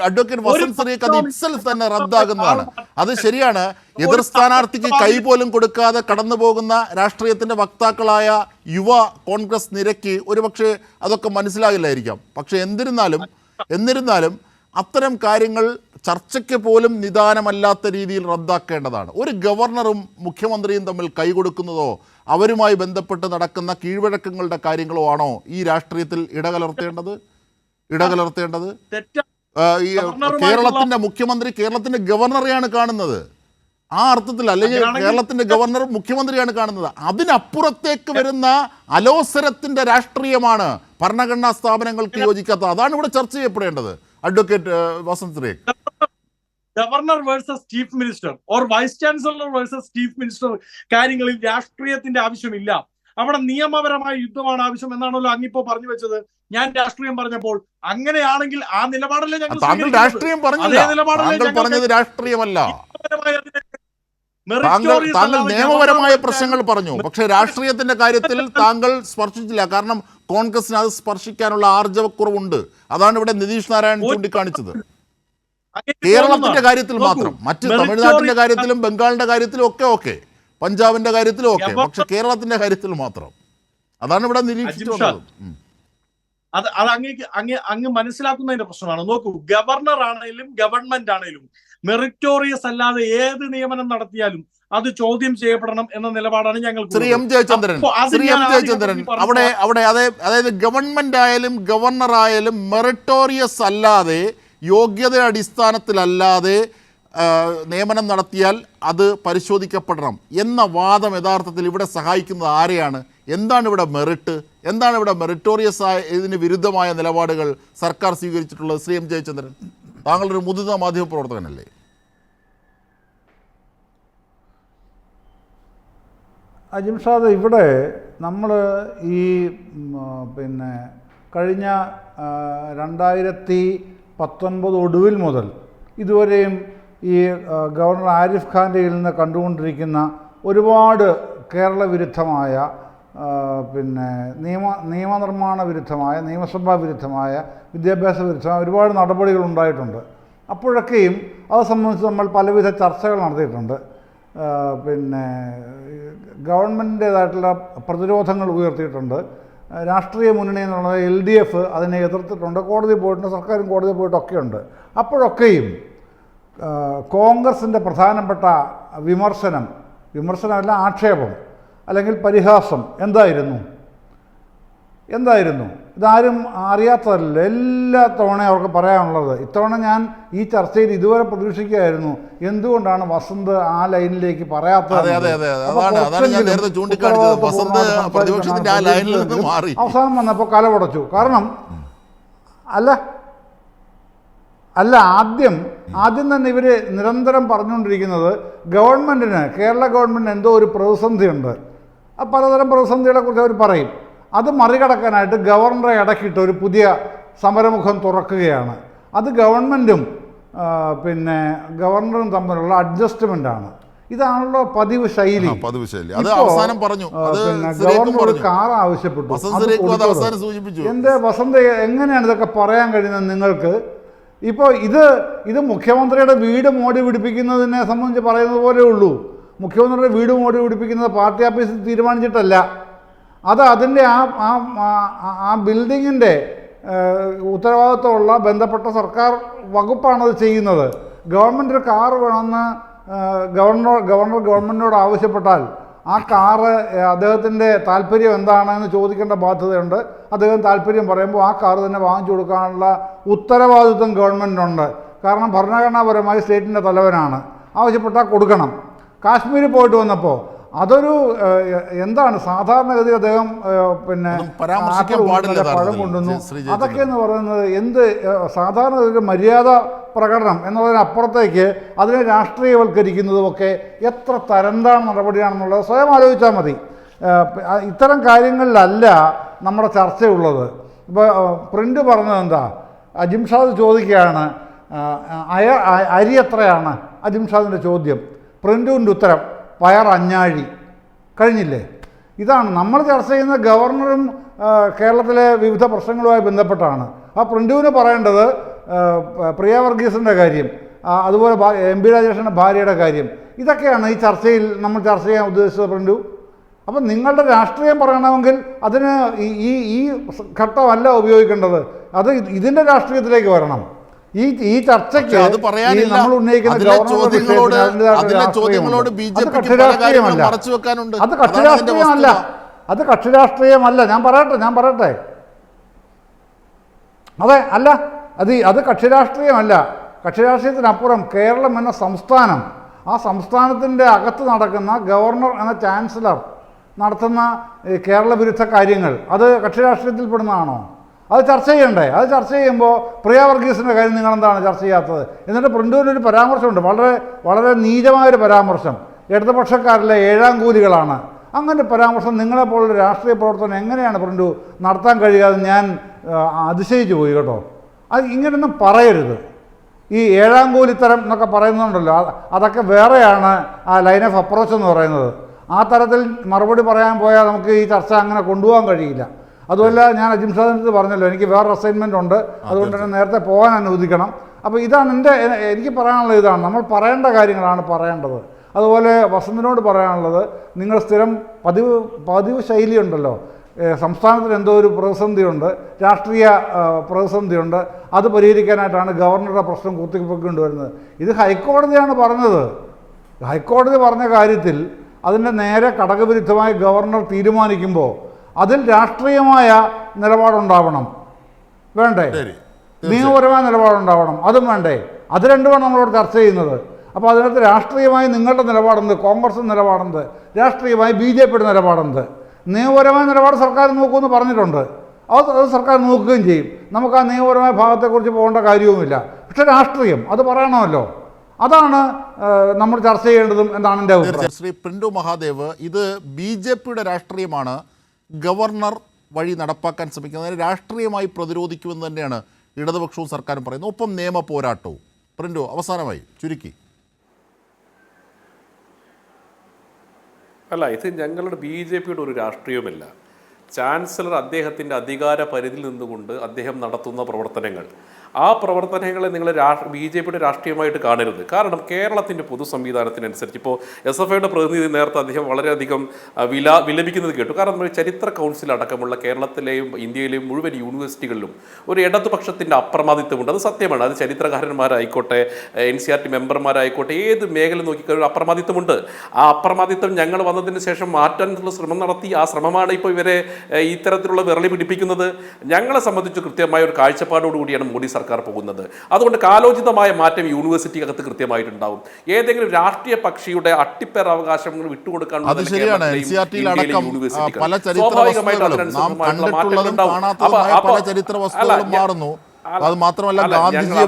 അഡ്വക്കേറ്റ് വസന്ത് സുരേഖ്, അത് ഇറ്റ്സെൽഫ് തന്നെ റദ്ദാകുന്നതാണ്. അത് ശരിയാണ്. എതിർ സ്ഥാനാർത്ഥിക്ക് കൈ പോലും കൊടുക്കാതെ കടന്നു പോകുന്ന രാഷ്ട്രീയത്തിന്റെ വക്താക്കളായ യുവ കോൺഗ്രസ് നിരക്ക് ഒരുപക്ഷെ അതൊക്കെ മനസ്സിലാകില്ലായിരിക്കാം. പക്ഷെ എന്നിരുന്നാലും അത്തരം കാര്യങ്ങൾ ചർച്ചയ്ക്ക് പോലും നിദാനമല്ലാത്ത രീതിയിൽ റദ്ദാക്കേണ്ടതാണ്. ഒരു ഗവർണറും മുഖ്യമന്ത്രിയും തമ്മിൽ കൈകൊടുക്കുന്നതോ അവരുമായി ബന്ധപ്പെട്ട് നടക്കുന്ന കീഴ്വഴക്കങ്ങളുടെ കാര്യങ്ങളോ ആണോ ഈ രാഷ്ട്രീയത്തിൽ ഇടകലർത്തേണ്ടത്? ഈ കേരളത്തിന്റെ മുഖ്യമന്ത്രി കേരളത്തിന്റെ ഗവർണറെയാണ് കാണുന്നത്. ആ അർത്ഥത്തിൽ, അല്ലെങ്കിൽ കേരളത്തിന്റെ ഗവർണർ മുഖ്യമന്ത്രിയാണ് കാണുന്നത്. അതിനപ്പുറത്തേക്ക് വരുന്ന അലോസരത്തിന്റെ രാഷ്ട്രീയമാണ് ഭരണഘടനാ സ്ഥാപനങ്ങൾക്ക് യോജിക്കാത്തത്. അതാണ് ഇവിടെ ചർച്ച ചെയ്യപ്പെടേണ്ടത്. Advocate Vasant Surekh, governor versus chief minister or vice chancellor versus chief minister കാര്യങ്ങളിൽ രാഷ്ട്രീയത്തിന്റെ ആവശ്യമില്ല. അവിടെ നിയമപരമായ യുദ്ധമാണ് ആവശ്യം എന്നാണല്ലോ അങ്ങിപ്പോ പറഞ്ഞു വെച്ചത്. ഞാൻ രാഷ്ട്രീയം പറഞ്ഞപ്പോൾ അങ്ങനെയാണെങ്കിൽ ആ നിലപാടല്ലേ ഞങ്ങൾ രാഷ്ട്രീയം പറഞ്ഞത് രാഷ്ട്രീയമല്ല. താങ്കൾ നിയമപരമായ പ്രശ്നങ്ങൾ പറഞ്ഞു, പക്ഷേ രാഷ്ട്രീയത്തിന്റെ കാര്യത്തിൽ താങ്കൾ സ്പർശിച്ചില്ല. കാരണം കോൺഗ്രസിന് അത് സ്പർശിക്കാനുള്ള ആർജവക്കുറവുണ്ട്. അതാണ് ഇവിടെ നിതീഷ് നാരായൺ ചൂണ്ടിക്കാണിച്ചത്. കേരളത്തിന്റെ കാര്യത്തിൽ മാത്രം, മറ്റ് തമിഴ്നാട്ടിന്റെ കാര്യത്തിലും ബംഗാളിന്റെ കാര്യത്തിലും ഒക്കെ പഞ്ചാബിന്റെ കാര്യത്തിലും ഒക്കെ, പക്ഷെ കേരളത്തിന്റെ കാര്യത്തിൽ മാത്രം. അതാണ് ഇവിടെ നിരീക്ഷിച്ചത്. അത് അങ്ങ് മനസ്സിലാക്കുന്നതിന്റെ പ്രശ്നമാണ്. നോക്കൂ, ഗവർണർ ആണെങ്കിലും ഗവൺമെന്റ് ആണെങ്കിലും മെറിറ്റോറിയസ് അല്ലാതെ ഏത് നിയമനം നടത്തിയാലും അത് ചോദ്യം ചെയ്യപ്പെടണം എന്ന നിലപാടാണ് ഞങ്ങൾ. ശ്രീ എം ജയചന്ദ്രൻ അവിടെ അതായത് ഗവൺമെന്റ് ആയാലും ഗവർണർ ആയാലും മെറിറ്റോറിയസ് അല്ലാതെ, യോഗ്യത അടിസ്ഥാനത്തിലല്ലാതെ നിയമനം നടത്തിയാൽ അത് പരിശോധിക്കപ്പെടണം എന്ന വാദം യഥാർത്ഥത്തിൽ ഇവിടെ സഹായിക്കുന്നത് ആരെയാണ്? എന്താണ് ഇവിടെ മെറിറ്റ്? എന്താണ് ഇവിടെ മെറിറ്റോറിയസ് ആയ ഇതിന് വിരുദ്ധമായ നിലപാടുകൾ സർക്കാർ സ്വീകരിച്ചിട്ടുള്ളത്? ശ്രീ എം ജയചന്ദ്രൻ, താങ്കളൊരു മുതിർന്ന മാധ്യമ പ്രവർത്തകനല്ലേ? അജിംഷാദ്, ഇവിടെ നമ്മൾ ഈ കഴിഞ്ഞ 2019 ഒടുവിൽ മുതൽ ഇതുവരെയും ഈ ഗവർണർ ആരിഫ് ഖാൻ്റെ കയ്യിൽ നിന്ന് കണ്ടുകൊണ്ടിരിക്കുന്ന ഒരുപാട് കേരള വിരുദ്ധമായ നിയമനിർമ്മാണ വിരുദ്ധമായ, നിയമസഭാ വിരുദ്ധമായ, വിദ്യാഭ്യാസ വിരുദ്ധമായ ഒരുപാട് നടപടികൾ ഉണ്ടായിട്ടുണ്ട്. അപ്പോഴൊക്കെയും അത് സംബന്ധിച്ച് നമ്മൾ പലവിധ ചർച്ചകൾ നടത്തിയിട്ടുണ്ട്. പിന്നെ ഗവൺമെൻറ്റിൻ്റേതായിട്ടുള്ള പ്രതിരോധങ്ങൾ ഉയർത്തിയിട്ടുണ്ട്. രാഷ്ട്രീയ മുന്നണി എന്നുള്ളത് LDF അതിനെ എതിർത്തിട്ടുണ്ട്, കോടതി പോയിട്ടുണ്ട്, സർക്കാരും കോടതി പോയിട്ടൊക്കെയുണ്ട്. അപ്പോഴൊക്കെയും കോൺഗ്രസിൻ്റെ പ്രധാനപ്പെട്ട വിമർശനമല്ല, ആക്ഷേപം അല്ലെങ്കിൽ പരിഹാസം എന്തായിരുന്നു? ഇതാരും അറിയാത്തതല്ല. എല്ലാ തവണയും അവർക്ക് പറയാനുള്ളത്. ഇത്തവണ ഞാൻ ഈ ചർച്ചയിൽ ഇതുവരെ പ്രതീക്ഷിക്കുകയായിരുന്നു എന്തുകൊണ്ടാണ് വസന്ത് ആ ലൈനിലേക്ക് പറയാത്തത്. അവസാനം വന്നപ്പോൾ കലപടച്ചു. കാരണം അല്ല ആദ്യം തന്നെ ഇവർ നിരന്തരം പറഞ്ഞുകൊണ്ടിരിക്കുന്നത് കേരള ഗവൺമെൻറ്റിന് എന്തോ ഒരു പ്രതിസന്ധിയുണ്ട്. പലതരം പ്രതിസന്ധികളെക്കുറിച്ച് അവർ പറയും. അത് മറികടക്കാനായിട്ട് ഗവർണറെ ഇടയ്ക്കിട്ട് ഒരു പുതിയ സമരമുഖം തുറക്കുകയാണ്. അത് ഗവൺമെൻറ്റും പിന്നെ ഗവർണറും തമ്മിലുള്ള അഡ്ജസ്റ്റ്മെൻ്റാണ്. ഇതാണല്ലോ പതിവ് ശൈലി. ഗവർണർ ഒരു കാർ ആവശ്യപ്പെട്ടു. എൻ്റെ വസന്ത എങ്ങനെയാണ് ഇതൊക്കെ പറയാൻ കഴിയുന്നത് നിങ്ങൾക്ക്? ഇപ്പോൾ ഇത് മുഖ്യമന്ത്രിയുടെ വീട് മോടി പിടിപ്പിക്കുന്നതിനെ സംബന്ധിച്ച് പറയുന്നത് പോലെ ഉള്ളൂ. മുഖ്യമന്ത്രിയുടെ വീട് മോടി പിടിപ്പിക്കുന്നത് പാർട്ടി ഓഫീസിൽ തീരുമാനിച്ചിട്ടല്ല. അത് അതിൻ്റെ ആ ബിൽഡിങ്ങിൻ്റെ ഉത്തരവാദിത്വമുള്ള ബന്ധപ്പെട്ട സർക്കാർ വകുപ്പാണത് ചെയ്യുന്നത്. ഗവൺമെൻറ് ഒരു കാറ് വേണമെന്ന് ഗവർണർ ഗവൺമെൻറ്റിനോട് ആവശ്യപ്പെട്ടാൽ ആ കാറ് അദ്ദേഹത്തിൻ്റെ താല്പര്യം എന്താണെന്ന് ചോദിക്കേണ്ട ബാധ്യതയുണ്ട്. അദ്ദേഹം താല്പര്യം പറയുമ്പോൾ ആ കാറ് തന്നെ വാങ്ങിച്ചു കൊടുക്കാനുള്ള ഉത്തരവാദിത്വം ഗവൺമെൻറ്റിനുണ്ട്. കാരണം ഭരണഘടനാപരമായി സ്റ്റേറ്റിൻ്റെ തലവനാണ്. ആവശ്യപ്പെട്ടാൽ കൊടുക്കണം. കാശ്മീരിൽ പോയിട്ട് വന്നപ്പോൾ അതൊരു എന്താണ് സാധാരണഗതിയിൽ അദ്ദേഹം പിന്നെ പഴം കൊണ്ടുവന്നു. അതൊക്കെ എന്ന് പറയുന്നത് സാധാരണ ഒരു മര്യാദ പ്രകടനം എന്നതിനപ്പുറത്തേക്ക് അതിനെ രാഷ്ട്രീയവൽക്കരിക്കുന്നതുമൊക്കെ എത്ര തരംതാണ നടപടിയാണെന്നുള്ളത് സ്വയം ആലോചിച്ചാൽ മതി. ഇത്തരം കാര്യങ്ങളിലല്ല നമ്മുടെ ചർച്ചയുള്ളത്. ഇപ്പോൾ പ്രിൻ്റ് പറഞ്ഞത് എന്താ? അജിംഷാദ് ചോദിക്കുകയാണ് അരി എത്രയാണ്? അജിംഷാദിൻ്റെ ചോദ്യം. പ്രിൻ്റുവിൻ്റെ ഉത്തരം പയർ അഞ്ഞാഴി. കഴിഞ്ഞില്ലേ? ഇതാണ് നമ്മൾ ചർച്ച ചെയ്യുന്ന. ഗവർണറും കേരളത്തിലെ വിവിധ പ്രശ്നങ്ങളുമായി ബന്ധപ്പെട്ടാണ്. ആ പ്രിൻ്റുവിന് പറയേണ്ടത് പ്രിയ വർഗീസിൻ്റെ കാര്യം, അതുപോലെ MP രാജേഷിൻ്റെ ഭാര്യയുടെ കാര്യം. ഇതൊക്കെയാണ് ഈ ചർച്ചയിൽ നമ്മൾ ചർച്ച ചെയ്യാൻ ഉദ്ദേശിച്ചത് പ്രിൻ്റു. അപ്പം നിങ്ങളുടെ രാഷ്ട്രീയം പറയണമെങ്കിൽ അതിന് ഈ ഘട്ടമല്ല ഉപയോഗിക്കേണ്ടത്. അത് ഇതിൻ്റെ രാഷ്ട്രീയത്തിലേക്ക് വരണം. ഈ ചർച്ചയ്ക്ക് നമ്മൾ ഉന്നയിക്കുന്ന അത് കക്ഷി രാഷ്ട്രീയമല്ല. ഞാൻ പറയട്ടെ അതെ അല്ല അത് കക്ഷി രാഷ്ട്രീയമല്ല. കക്ഷി രാഷ്ട്രീയത്തിനപ്പുറം കേരളം എന്ന സംസ്ഥാനം, ആ സംസ്ഥാനത്തിൻ്റെ അകത്ത് നടക്കുന്ന ഗവർണർ എന്ന ചാൻസലർ നടത്തുന്ന കേരള വിരുദ്ധ കാര്യങ്ങൾ അത് കക്ഷി രാഷ്ട്രീയത്തിൽപ്പെടുന്നതാണോ? അത് ചർച്ച ചെയ്യണ്ടേ? അത് ചർച്ച ചെയ്യുമ്പോൾ പ്രിയ വർഗീസിൻ്റെ കാര്യം നിങ്ങളെന്താണ് ചർച്ച ചെയ്യാത്തത്? എന്നിട്ട് പ്രിൻ്റുവിനൊരു പരാമർശമുണ്ട്, വളരെ നീചമായൊരു പരാമർശം. ഇടതുപക്ഷക്കാരിലെ 7ാം കൂലികളാണ്. അങ്ങനെ പരാമർശം നിങ്ങളെപ്പോലുള്ള രാഷ്ട്രീയ പ്രവർത്തനം എങ്ങനെയാണ് പ്രിൻ്റു നടത്താൻ കഴിയാതെ ഞാൻ അതിശയിച്ചു പോയി കേട്ടോ. അത് ഇങ്ങനെയൊന്നും പറയരുത്. ഈ 7ാം കൂലിത്തരം എന്നൊക്കെ പറയുന്നുണ്ടല്ലോ, അതൊക്കെ വേറെയാണ് ആ ലൈൻ ഓഫ് അപ്രോച്ച് എന്ന് പറയുന്നത്. ആ തരത്തിൽ മറുപടി പറയാൻ പോയാൽ നമുക്ക് ഈ ചർച്ച അങ്ങനെ കൊണ്ടുപോകാൻ കഴിയില്ല. അതുമല്ല, ഞാൻ അജിംഷാദിൻ്റെ അടുത്ത് പറഞ്ഞല്ലോ എനിക്ക് വേറൊരു അസൈൻമെൻ്റ് ഉണ്ട്, അതുകൊണ്ട് തന്നെ നേരത്തെ പോകാൻ അനുവദിക്കണം. അപ്പോൾ ഇതാണ് എനിക്ക് പറയാനുള്ളത്. ഇതാണ് നമ്മൾ പറയേണ്ട കാര്യങ്ങളാണ് പറയേണ്ടത്. അതുപോലെ വസന്തിനോട് പറയാനുള്ളത്, നിങ്ങൾ സ്ഥിരം പതിവ് ശൈലിയുണ്ടല്ലോ. സംസ്ഥാനത്തിന് എന്തോ ഒരു പ്രതിസന്ധിയുണ്ട്, രാഷ്ട്രീയ പ്രതിസന്ധിയുണ്ട്, അത് പരിഹരിക്കാനായിട്ടാണ് ഗവർണറുടെ പ്രശ്നം കുത്തിക്കൊണ്ടുവരുന്നത്. ഇത് ഹൈക്കോടതിയാണ് പറഞ്ഞത്. ഹൈക്കോടതി പറഞ്ഞ കാര്യത്തിൽ അതിൻ്റെ നേരെ ഘടകവിരുദ്ധമായി ഗവർണർ തീരുമാനിക്കുമ്പോൾ അതിൽ രാഷ്ട്രീയമായ നിലപാടുണ്ടാവണം, വേണ്ടേ? നിയമപരമായ നിലപാടുണ്ടാവണം, അതും വേണ്ടേ? അത് രണ്ടുമാണ് നമ്മളോട് ചർച്ച ചെയ്യുന്നത്. അപ്പോൾ അതിനകത്ത് രാഷ്ട്രീയമായി നിങ്ങളുടെ നിലപാടുണ്ട്, കോൺഗ്രസ് നിലപാടുണ്ട്, രാഷ്ട്രീയമായി BJPയുടെ നിലപാടുണ്ട്. നിയമപരമായ നിലപാട് സർക്കാർ നോക്കുമെന്ന് പറഞ്ഞിട്ടുണ്ട്. അത് സർക്കാർ നോക്കുകയും ചെയ്യും. നമുക്ക് ആ നിയമപരമായ ഭാഗത്തെക്കുറിച്ച് പോകേണ്ട കാര്യവുമില്ല. പക്ഷേ രാഷ്ട്രീയം അത് പറയണമല്ലോ. അതാണ് നമ്മൾ ചർച്ച ചെയ്യേണ്ടതും എന്നാണ് എൻ്റെ അഭിപ്രായം. ശ്രീ പ്രിൻ്റു മഹാദേവ്, ഇത് BJPയുടെ രാഷ്ട്രീയമാണ് ഗവർണർ വഴി നടപ്പാക്കാൻ ശ്രമിക്കുന്നതിന് രാഷ്ട്രീയമായി പ്രതിരോധിക്കുമെന്ന് തന്നെയാണ് ഇടതുപക്ഷവും സർക്കാരും പറയുന്നത്. ഒപ്പം നിയമ പോരാട്ടവും. പ്രിൻ്റു, അവസാനമായി ചുരുക്കി. അല്ല, ഇത് ഞങ്ങളുടെ BJPയുടെ ഒരു രാഷ്ട്രീയവുമല്ല. ചാൻസലർ അദ്ദേഹത്തിൻ്റെ അധികാര പരിധിയിൽ നിന്നുകൊണ്ട് അദ്ദേഹം നടത്തുന്ന പ്രവർത്തനങ്ങൾ, ആ പ്രവർത്തനങ്ങളെ നിങ്ങൾ BJPയുടെ രാഷ്ട്രീയമായിട്ട് കാണരുത്. കാരണം കേരളത്തിൻ്റെ പൊതു സംവിധാനത്തിനനുസരിച്ച് ഇപ്പോൾ SFIയുടെ പ്രതിനിധി നേരത്തെ അദ്ദേഹം വളരെയധികം വിലപിക്കുന്നത് കേട്ടു. കാരണം നമ്മൾ ചരിത്ര കൗൺസിൽ അടക്കമുള്ള കേരളത്തിലെയും ഇന്ത്യയിലെയും മുഴുവൻ യൂണിവേഴ്സിറ്റികളിലും ഒരു ഇടതുപക്ഷത്തിൻ്റെ അപ്രമാദിത്വമുണ്ട്. അത് സത്യമാണ്. അത് ചരിത്രകാരന്മാരായിക്കോട്ടെ, NCERT മെമ്പർമാരായിക്കോട്ടെ, ഏത് മേഖല നോക്കിക്കഴിഞ്ഞാൽ അപ്രമാദിത്വമുണ്ട്. ആ അപ്രമാദിത്വം ഞങ്ങൾ വന്നതിന് ശേഷം മാറ്റാനുള്ള ശ്രമം നടത്തി. ആ ശ്രമമാണ് ഇപ്പോൾ ഇവരെ ഇത്തരത്തിലുള്ള വിരളി പിടിപ്പിക്കുന്നത്. ഞങ്ങളെ സംബന്ധിച്ച് കൃത്യമായ ഒരു കാഴ്ചപ്പാടോടുകൂടിയാണ് മോദി സർക്കാർ പോകുന്നത്. അതുകൊണ്ട് കാലോചിതമായ മാറ്റം യൂണിവേഴ്സിറ്റിക്കകത്ത് കൃത്യമായിട്ടുണ്ടാവും. ഏതെങ്കിലും രാഷ്ട്രീയ കക്ഷിയുടെ അട്ടിപ്പേർ അവകാശങ്ങൾ വിട്ടുകൊടുക്കാൻ അത് ശരിയാണ്. NCERT-യിൽ അടക്കം പല ചരിത്ര വസ്തുതകളും നാം കണ്ടിട്ടുള്ളതും കാണാത്തതുമായ പല ചരിത്ര വസ്തുതകളും മാറുന്നു. അത് മാത്രമല്ല, ഗാന്ധിജിയെ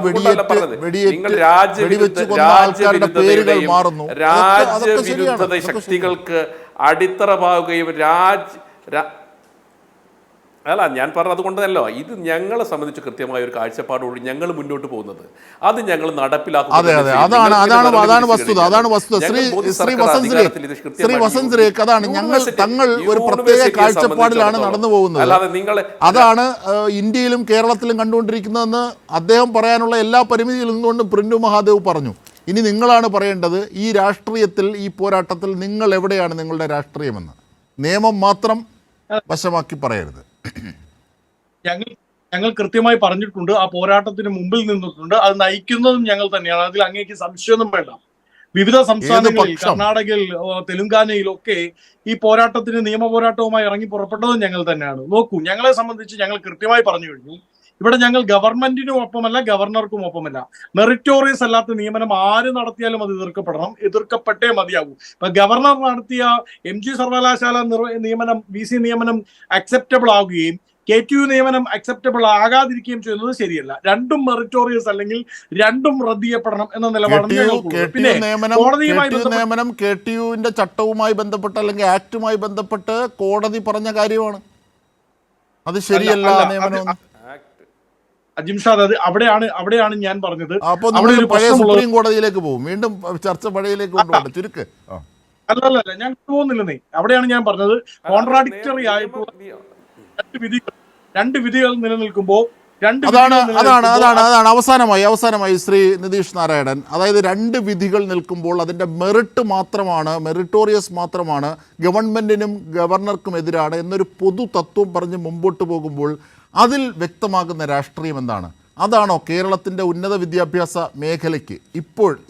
വെടിവെച്ച് കൊന്ന ആൾക്കാരുടെ പേരുകൾ മാറുന്നു. രാജ്യവിരുദ്ധ ശക്തികൾക്ക് അടിത്തറ പാവുകയും ഞാൻ പറഞ്ഞത് അതുകൊണ്ടല്ലോ ഇത് ഞങ്ങളെ സംബന്ധിച്ച് കൃത്യമായ ഒരു കാഴ്ചപ്പാടോട് ഞങ്ങൾ മുന്നോട്ട് പോകുന്നത്. അത് ഞങ്ങൾ നടപ്പിലാക്കും. അതാണ് വസ്തുത. ശ്രീ വസന്ത് സുരേഖ്, അതാണ് തങ്ങൾ ഒരു പ്രത്യേക കാഴ്ചപ്പാടിലാണ് നടന്നു പോകുന്നത്. അതാണ് ഇന്ത്യയിലും കേരളത്തിലും കണ്ടുകൊണ്ടിരിക്കുന്നതെന്ന് അദ്ദേഹം പറയാനുള്ള എല്ലാ പരിമിതിയിൽ നിന്നുകൊണ്ട് പ്രിന്റു മഹാദേവ് പറഞ്ഞു. ഇനി നിങ്ങളാണ് പറയേണ്ടത്, ഈ രാഷ്ട്രീയത്തിൽ, ഈ പോരാട്ടത്തിൽ നിങ്ങൾ എവിടെയാണ് നിങ്ങളുടെ രാഷ്ട്രീയമെന്ന്. നിയമം മാത്രം വശമാക്കി പറയരുത്. ഞങ്ങൾ കൃത്യമായി പറഞ്ഞിട്ടുണ്ട്. ആ പോരാട്ടത്തിന് മുമ്പിൽ നിന്നിട്ടുണ്ട്. അത് നയിക്കുന്നതും ഞങ്ങൾ തന്നെയാണ്. അതിൽ അങ്ങേക്ക് സംശയമൊന്നും വേണ്ട. വിവിധ സംസ്ഥാനങ്ങളിൽ, കർണാടകയിൽ, തെലുങ്കാനയിലൊക്കെ ഈ പോരാട്ടത്തിന് നിയമ പോരാട്ടവുമായി ഇറങ്ങി പുറപ്പെട്ടതും ഞങ്ങൾ തന്നെയാണ്. നോക്കൂ, ഞങ്ങളെ സംബന്ധിച്ച് ഞങ്ങൾ കൃത്യമായി പറഞ്ഞു കഴിഞ്ഞു. ഇവിടെ ഞങ്ങൾ ഗവൺമെന്റിനും ഒപ്പമല്ല, ഗവർണർക്കും ഒപ്പമല്ല. മെറിറ്റോറിയസ് അല്ലാത്ത നിയമനം ആര് നടത്തിയാലും അത് എതിർക്കപ്പെട്ടേ മതിയാകൂ. ഇപ്പൊ ഗവർണർ നടത്തിയ MG സർവകലാശാല നിയമനം, VC നിയമനം അക്സെപ്റ്റബിൾ ആകുകയും KTU നിയമനം അക്സെപ്റ്റബിൾ ആകാതിരിക്കുകയും ചെയ്യുന്നത് ശരിയല്ല. രണ്ടും മെറിറ്റോറിയസ് അല്ലെങ്കിൽ രണ്ടും റദ്ദ് ചെയ്യപ്പെടണം എന്ന നിലപാടാണ് ഞങ്ങൾക്ക്. പിന്നെ നിയമനം KTUവിന്റെ ചട്ടവുമായി ബന്ധപ്പെട്ട് അല്ലെങ്കിൽ ആക്ടുമായി ബന്ധപ്പെട്ട് കോടതി പറഞ്ഞ കാര്യമാണ്. അത് ശരിയല്ല നിയമനം. അജിംഷാദ്, അവിടെയാണ് ഞാൻ പറഞ്ഞത്. സുപ്രീം കോടതിയിലേക്ക് പോകും. വീണ്ടും ചർച്ച പഴയയിലേക്ക് കൊണ്ടുപോകണ്ട. ചുരുക്ക്. അല്ലല്ല, ഞാൻ പോകുന്നില്ലെന്നേ. അവിടെയാണ് ഞാൻ പറഞ്ഞത്. കോൺട്രാഡിക്ടറി ആയിട്ടുള്ള രണ്ട് വിധികൾ നിലനിൽക്കുമ്പോൾ അതാണ് അവസാനമായി ശ്രീ നിതീഷ് നാരായണൻ, അതായത് രണ്ട് വിധികൾ നിൽക്കുമ്പോൾ അതിൻ്റെ മെറിറ്റോറിയസ് മാത്രമാണ്, ഗവൺമെന്റിനും ഗവർണർക്കും എതിരാണ് എന്നൊരു പൊതു തത്വം പറഞ്ഞ് മുമ്പോട്ട് പോകുമ്പോൾ അതിൽ വ്യക്തമാകുന്ന രാഷ്ട്രീയം എന്താണ്? അതാണോ കേരളത്തിൻ്റെ ഉന്നത വിദ്യാഭ്യാസ മേഖലയ്ക്ക്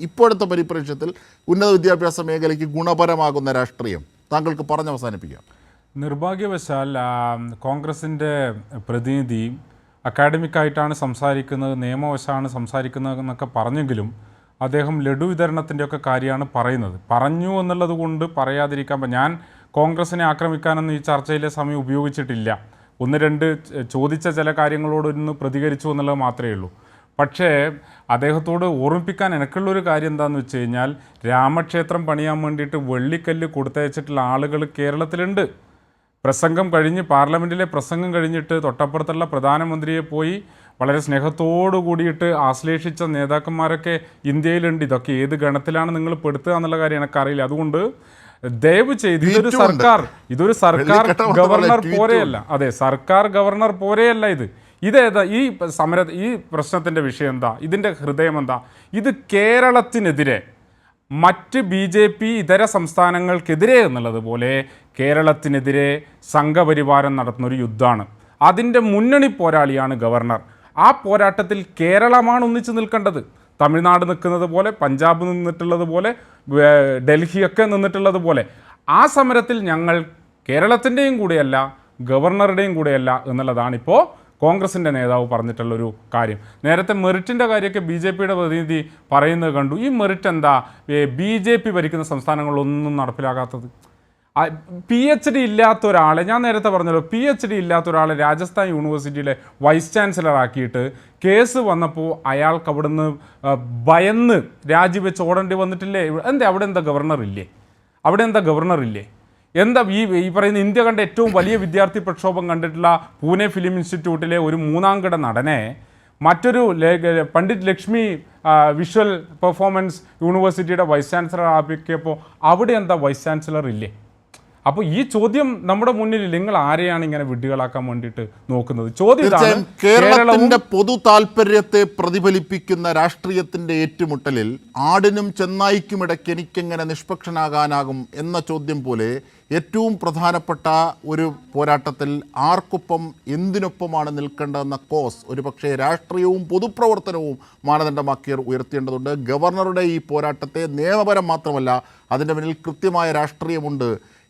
ഇപ്പോഴത്തെ പരിപ്രേക്ഷ്യത്തിൽ ഉന്നത വിദ്യാഭ്യാസ മേഖലയ്ക്ക് ഗുണപരമാകുന്ന രാഷ്ട്രീയം? താങ്കൾക്ക് പറഞ്ഞ് അവസാനിപ്പിക്കാം. നിർഭാഗ്യവശാൽ കോൺഗ്രസിൻ്റെ പ്രതിനിധി അക്കാഡമിക്കായിട്ടാണ് സംസാരിക്കുന്നത്, നിയമവശമാണ് സംസാരിക്കുന്നത് എന്നൊക്കെ പറഞ്ഞെങ്കിലും അദ്ദേഹം ലഡു വിതരണത്തിൻ്റെയൊക്കെ കാര്യമാണ് പറയുന്നത്. പറഞ്ഞു എന്നുള്ളത് കൊണ്ട് പറയാതിരിക്കാൻ ഞാൻ കോൺഗ്രസിനെ ആക്രമിക്കാനൊന്നും ഈ ചർച്ചയിലെ സമയം ഉപയോഗിച്ചിട്ടില്ല. ഒന്ന് രണ്ട് ചോദിച്ച ചില കാര്യങ്ങളോടൊന്ന് പ്രതികരിച്ചു എന്നുള്ളത് മാത്രമേ ഉള്ളൂ. പക്ഷേ അദ്ദേഹത്തോട് ഓർമ്മിപ്പിക്കാൻ എനിക്കുള്ളൊരു കാര്യം എന്താണെന്ന് വെച്ച് കഴിഞ്ഞാൽ, രാമക്ഷേത്രം പണിയാൻ വേണ്ടിയിട്ട് വെള്ളിക്കല്ല് കൊടുത്തയച്ചിട്ടുള്ള ആളുകൾ കേരളത്തിലുണ്ട്. പ്രസംഗം കഴിഞ്ഞ്, പാർലമെൻറ്റിലെ പ്രസംഗം കഴിഞ്ഞിട്ട് തൊട്ടപ്പുറത്തുള്ള പ്രധാനമന്ത്രിയെ പോയി വളരെ സ്നേഹത്തോടു കൂടിയിട്ട് ആശ്ലേഷിച്ച നേതാക്കന്മാരൊക്കെ ഇന്ത്യയിലുണ്ട്. ഇതൊക്കെ ഏത് ഗണത്തിലാണ് നിങ്ങൾ പെടുത്തുക എന്നുള്ള കാര്യം എനിക്കറിയില്ല. അതുകൊണ്ട് ദയവ് ചെയ്ത് ഇതൊരു സർക്കാർ ഗവർണർ പോരെയല്ല. അതെ, സർക്കാർ ഗവർണർ പോരെയല്ല ഇത്. ഇതേതാ ഈ പ്രശ്നത്തിൻ്റെ വിഷയം എന്താ? ഇതിൻ്റെ ഹൃദയം എന്താ? ഇത് കേരളത്തിനെതിരെ മറ്റ് BJP ഇതര സംസ്ഥാനങ്ങൾക്കെതിരെ എന്നുള്ളതുപോലെ കേരളത്തിനെതിരെ സംഘപരിവാരം നടത്തുന്നൊരു യുദ്ധമാണ്. അതിൻ്റെ മുന്നണി പോരാളിയാണ് ഗവർണർ. ആ പോരാട്ടത്തിൽ കേരളമാണ് ഒന്നിച്ച് നിൽക്കേണ്ടത്. തമിഴ്നാട് നിൽക്കുന്നത് പോലെ, പഞ്ചാബ് നിന്നിട്ടുള്ളത് പോലെ, ഡൽഹിയൊക്കെ നിന്നിട്ടുള്ളത് പോലെ ആ സമരത്തിൽ ഞങ്ങൾ കേരളത്തിൻ്റെയും കൂടെയല്ല, ഗവർണറുടെയും കൂടെയല്ല എന്നുള്ളതാണിപ്പോൾ കോൺഗ്രസിൻ്റെ നേതാവ് പറഞ്ഞിട്ടുള്ളൊരു കാര്യം. നേരത്തെ മെറിറ്റിൻ്റെ കാര്യമൊക്കെ BJPയുടെ പ്രതിനിധി പറയുന്നത് കണ്ടു. ഈ മെറിറ്റ് എന്താ BJP ഭരിക്കുന്ന സംസ്ഥാനങ്ങളിലൊന്നും നടപ്പിലാകാത്തത്? PhD ഇല്ലാത്ത ഒരാളെ, ഞാൻ നേരത്തെ പറഞ്ഞല്ലോ, PhD ഇല്ലാത്ത ഒരാളെ രാജസ്ഥാൻ യൂണിവേഴ്സിറ്റിയിലെ വൈസ് ചാൻസലർ ആക്കിയിട്ട് കേസ് വന്നപ്പോൾ അയാൾക്ക് അവിടുന്ന് ഭയന്ന് രാജിവെച്ച് ഓടേണ്ടി വന്നിട്ടില്ലേ? അവിടെ എന്താ ഗവർണർ ഇല്ലേ? എന്താ ഈ പറയുന്ന ഇന്ത്യ കണ്ട ഏറ്റവും വലിയ വിദ്യാർത്ഥി പ്രക്ഷോഭം കണ്ടിട്ടുള്ള പൂനെ ഫിലിം ഇൻസ്റ്റിറ്റ്യൂട്ടിലെ ഒരു മൂന്നാംകിട നടനെ മറ്റൊരു പണ്ഡിറ്റ് ലക്ഷ്മി വിഷ്വൽ പെർഫോമൻസ് യൂണിവേഴ്സിറ്റിയുടെ വൈസ് ചാൻസലർ ആക്കിയപ്പോൾ അവിടെ എന്താ വൈസ് ചാൻസലർ ഇല്ലേ? അപ്പോൾ ഈ ചോദ്യം നമ്മുടെ മുന്നിൽ നിങ്ങൾ ആരെയാണ് ഇങ്ങനെ വിഡ്ഢികളാക്കാൻ വേണ്ടിയിട്ട് നോക്കുന്നത്? ചോദ്യം ഇതാണ്. തീർച്ചയായും കേരളത്തിന്റെ പൊതു താല്പര്യത്തെ പ്രതിഫലിപ്പിക്കുന്ന രാഷ്ട്രീയത്തിന്റെ ഏറ്റുമുട്ടലിൽ ആടിനും ചെന്നായിക്കും ഇടയ്ക്ക് എനിക്കെങ്ങനെ നിഷ്പക്ഷനാകാനാകും എന്ന ചോദ്യം പോലെ ഏറ്റവും പ്രധാനപ്പെട്ട ഒരു പോരാട്ടത്തിൽ ആർക്കൊപ്പം എന്തിനൊപ്പമാണ് നിൽക്കേണ്ടതെന്ന കോസ് ഒരുപക്ഷെ രാഷ്ട്രീയവും പൊതുപ്രവർത്തനവും മാനദണ്ഡമാക്കി ഉയർത്തേണ്ടതുണ്ട്. ഗവർണറുടെ ഈ പോരാട്ടത്തെ നിയമപരം മാത്രമല്ല, അതിൻ്റെ പിന്നിൽ കൃത്യമായ രാഷ്ട്രീയമുണ്ട്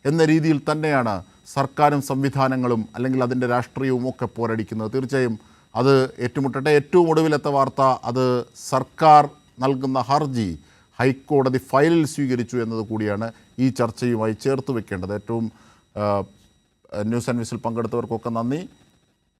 എന്ന രീതിയിൽ തന്നെയാണ് സർക്കാരും സംവിധാനങ്ങളും അല്ലെങ്കിൽ അതിൻ്റെ രാഷ്ട്രീയവും ഒക്കെ പോരടിക്കുന്നത്. തീർച്ചയായും അത് ഏറ്റുമുട്ടട്ടെ. ഏറ്റവും ഒടുവിലത്തെ വാർത്ത, അത് സർക്കാർ നൽകുന്ന ഹർജി ഹൈക്കോടതി ഫയലിൽ സ്വീകരിച്ചു എന്നത് കൂടിയാണ് ഈ ചർച്ചയുമായി ചേർത്ത് വെക്കേണ്ടത്. ഏറ്റവും ന്യൂസ് ആൻഡ് വിസിൽ പങ്കെടുത്തവർക്കൊക്കെ നന്ദി.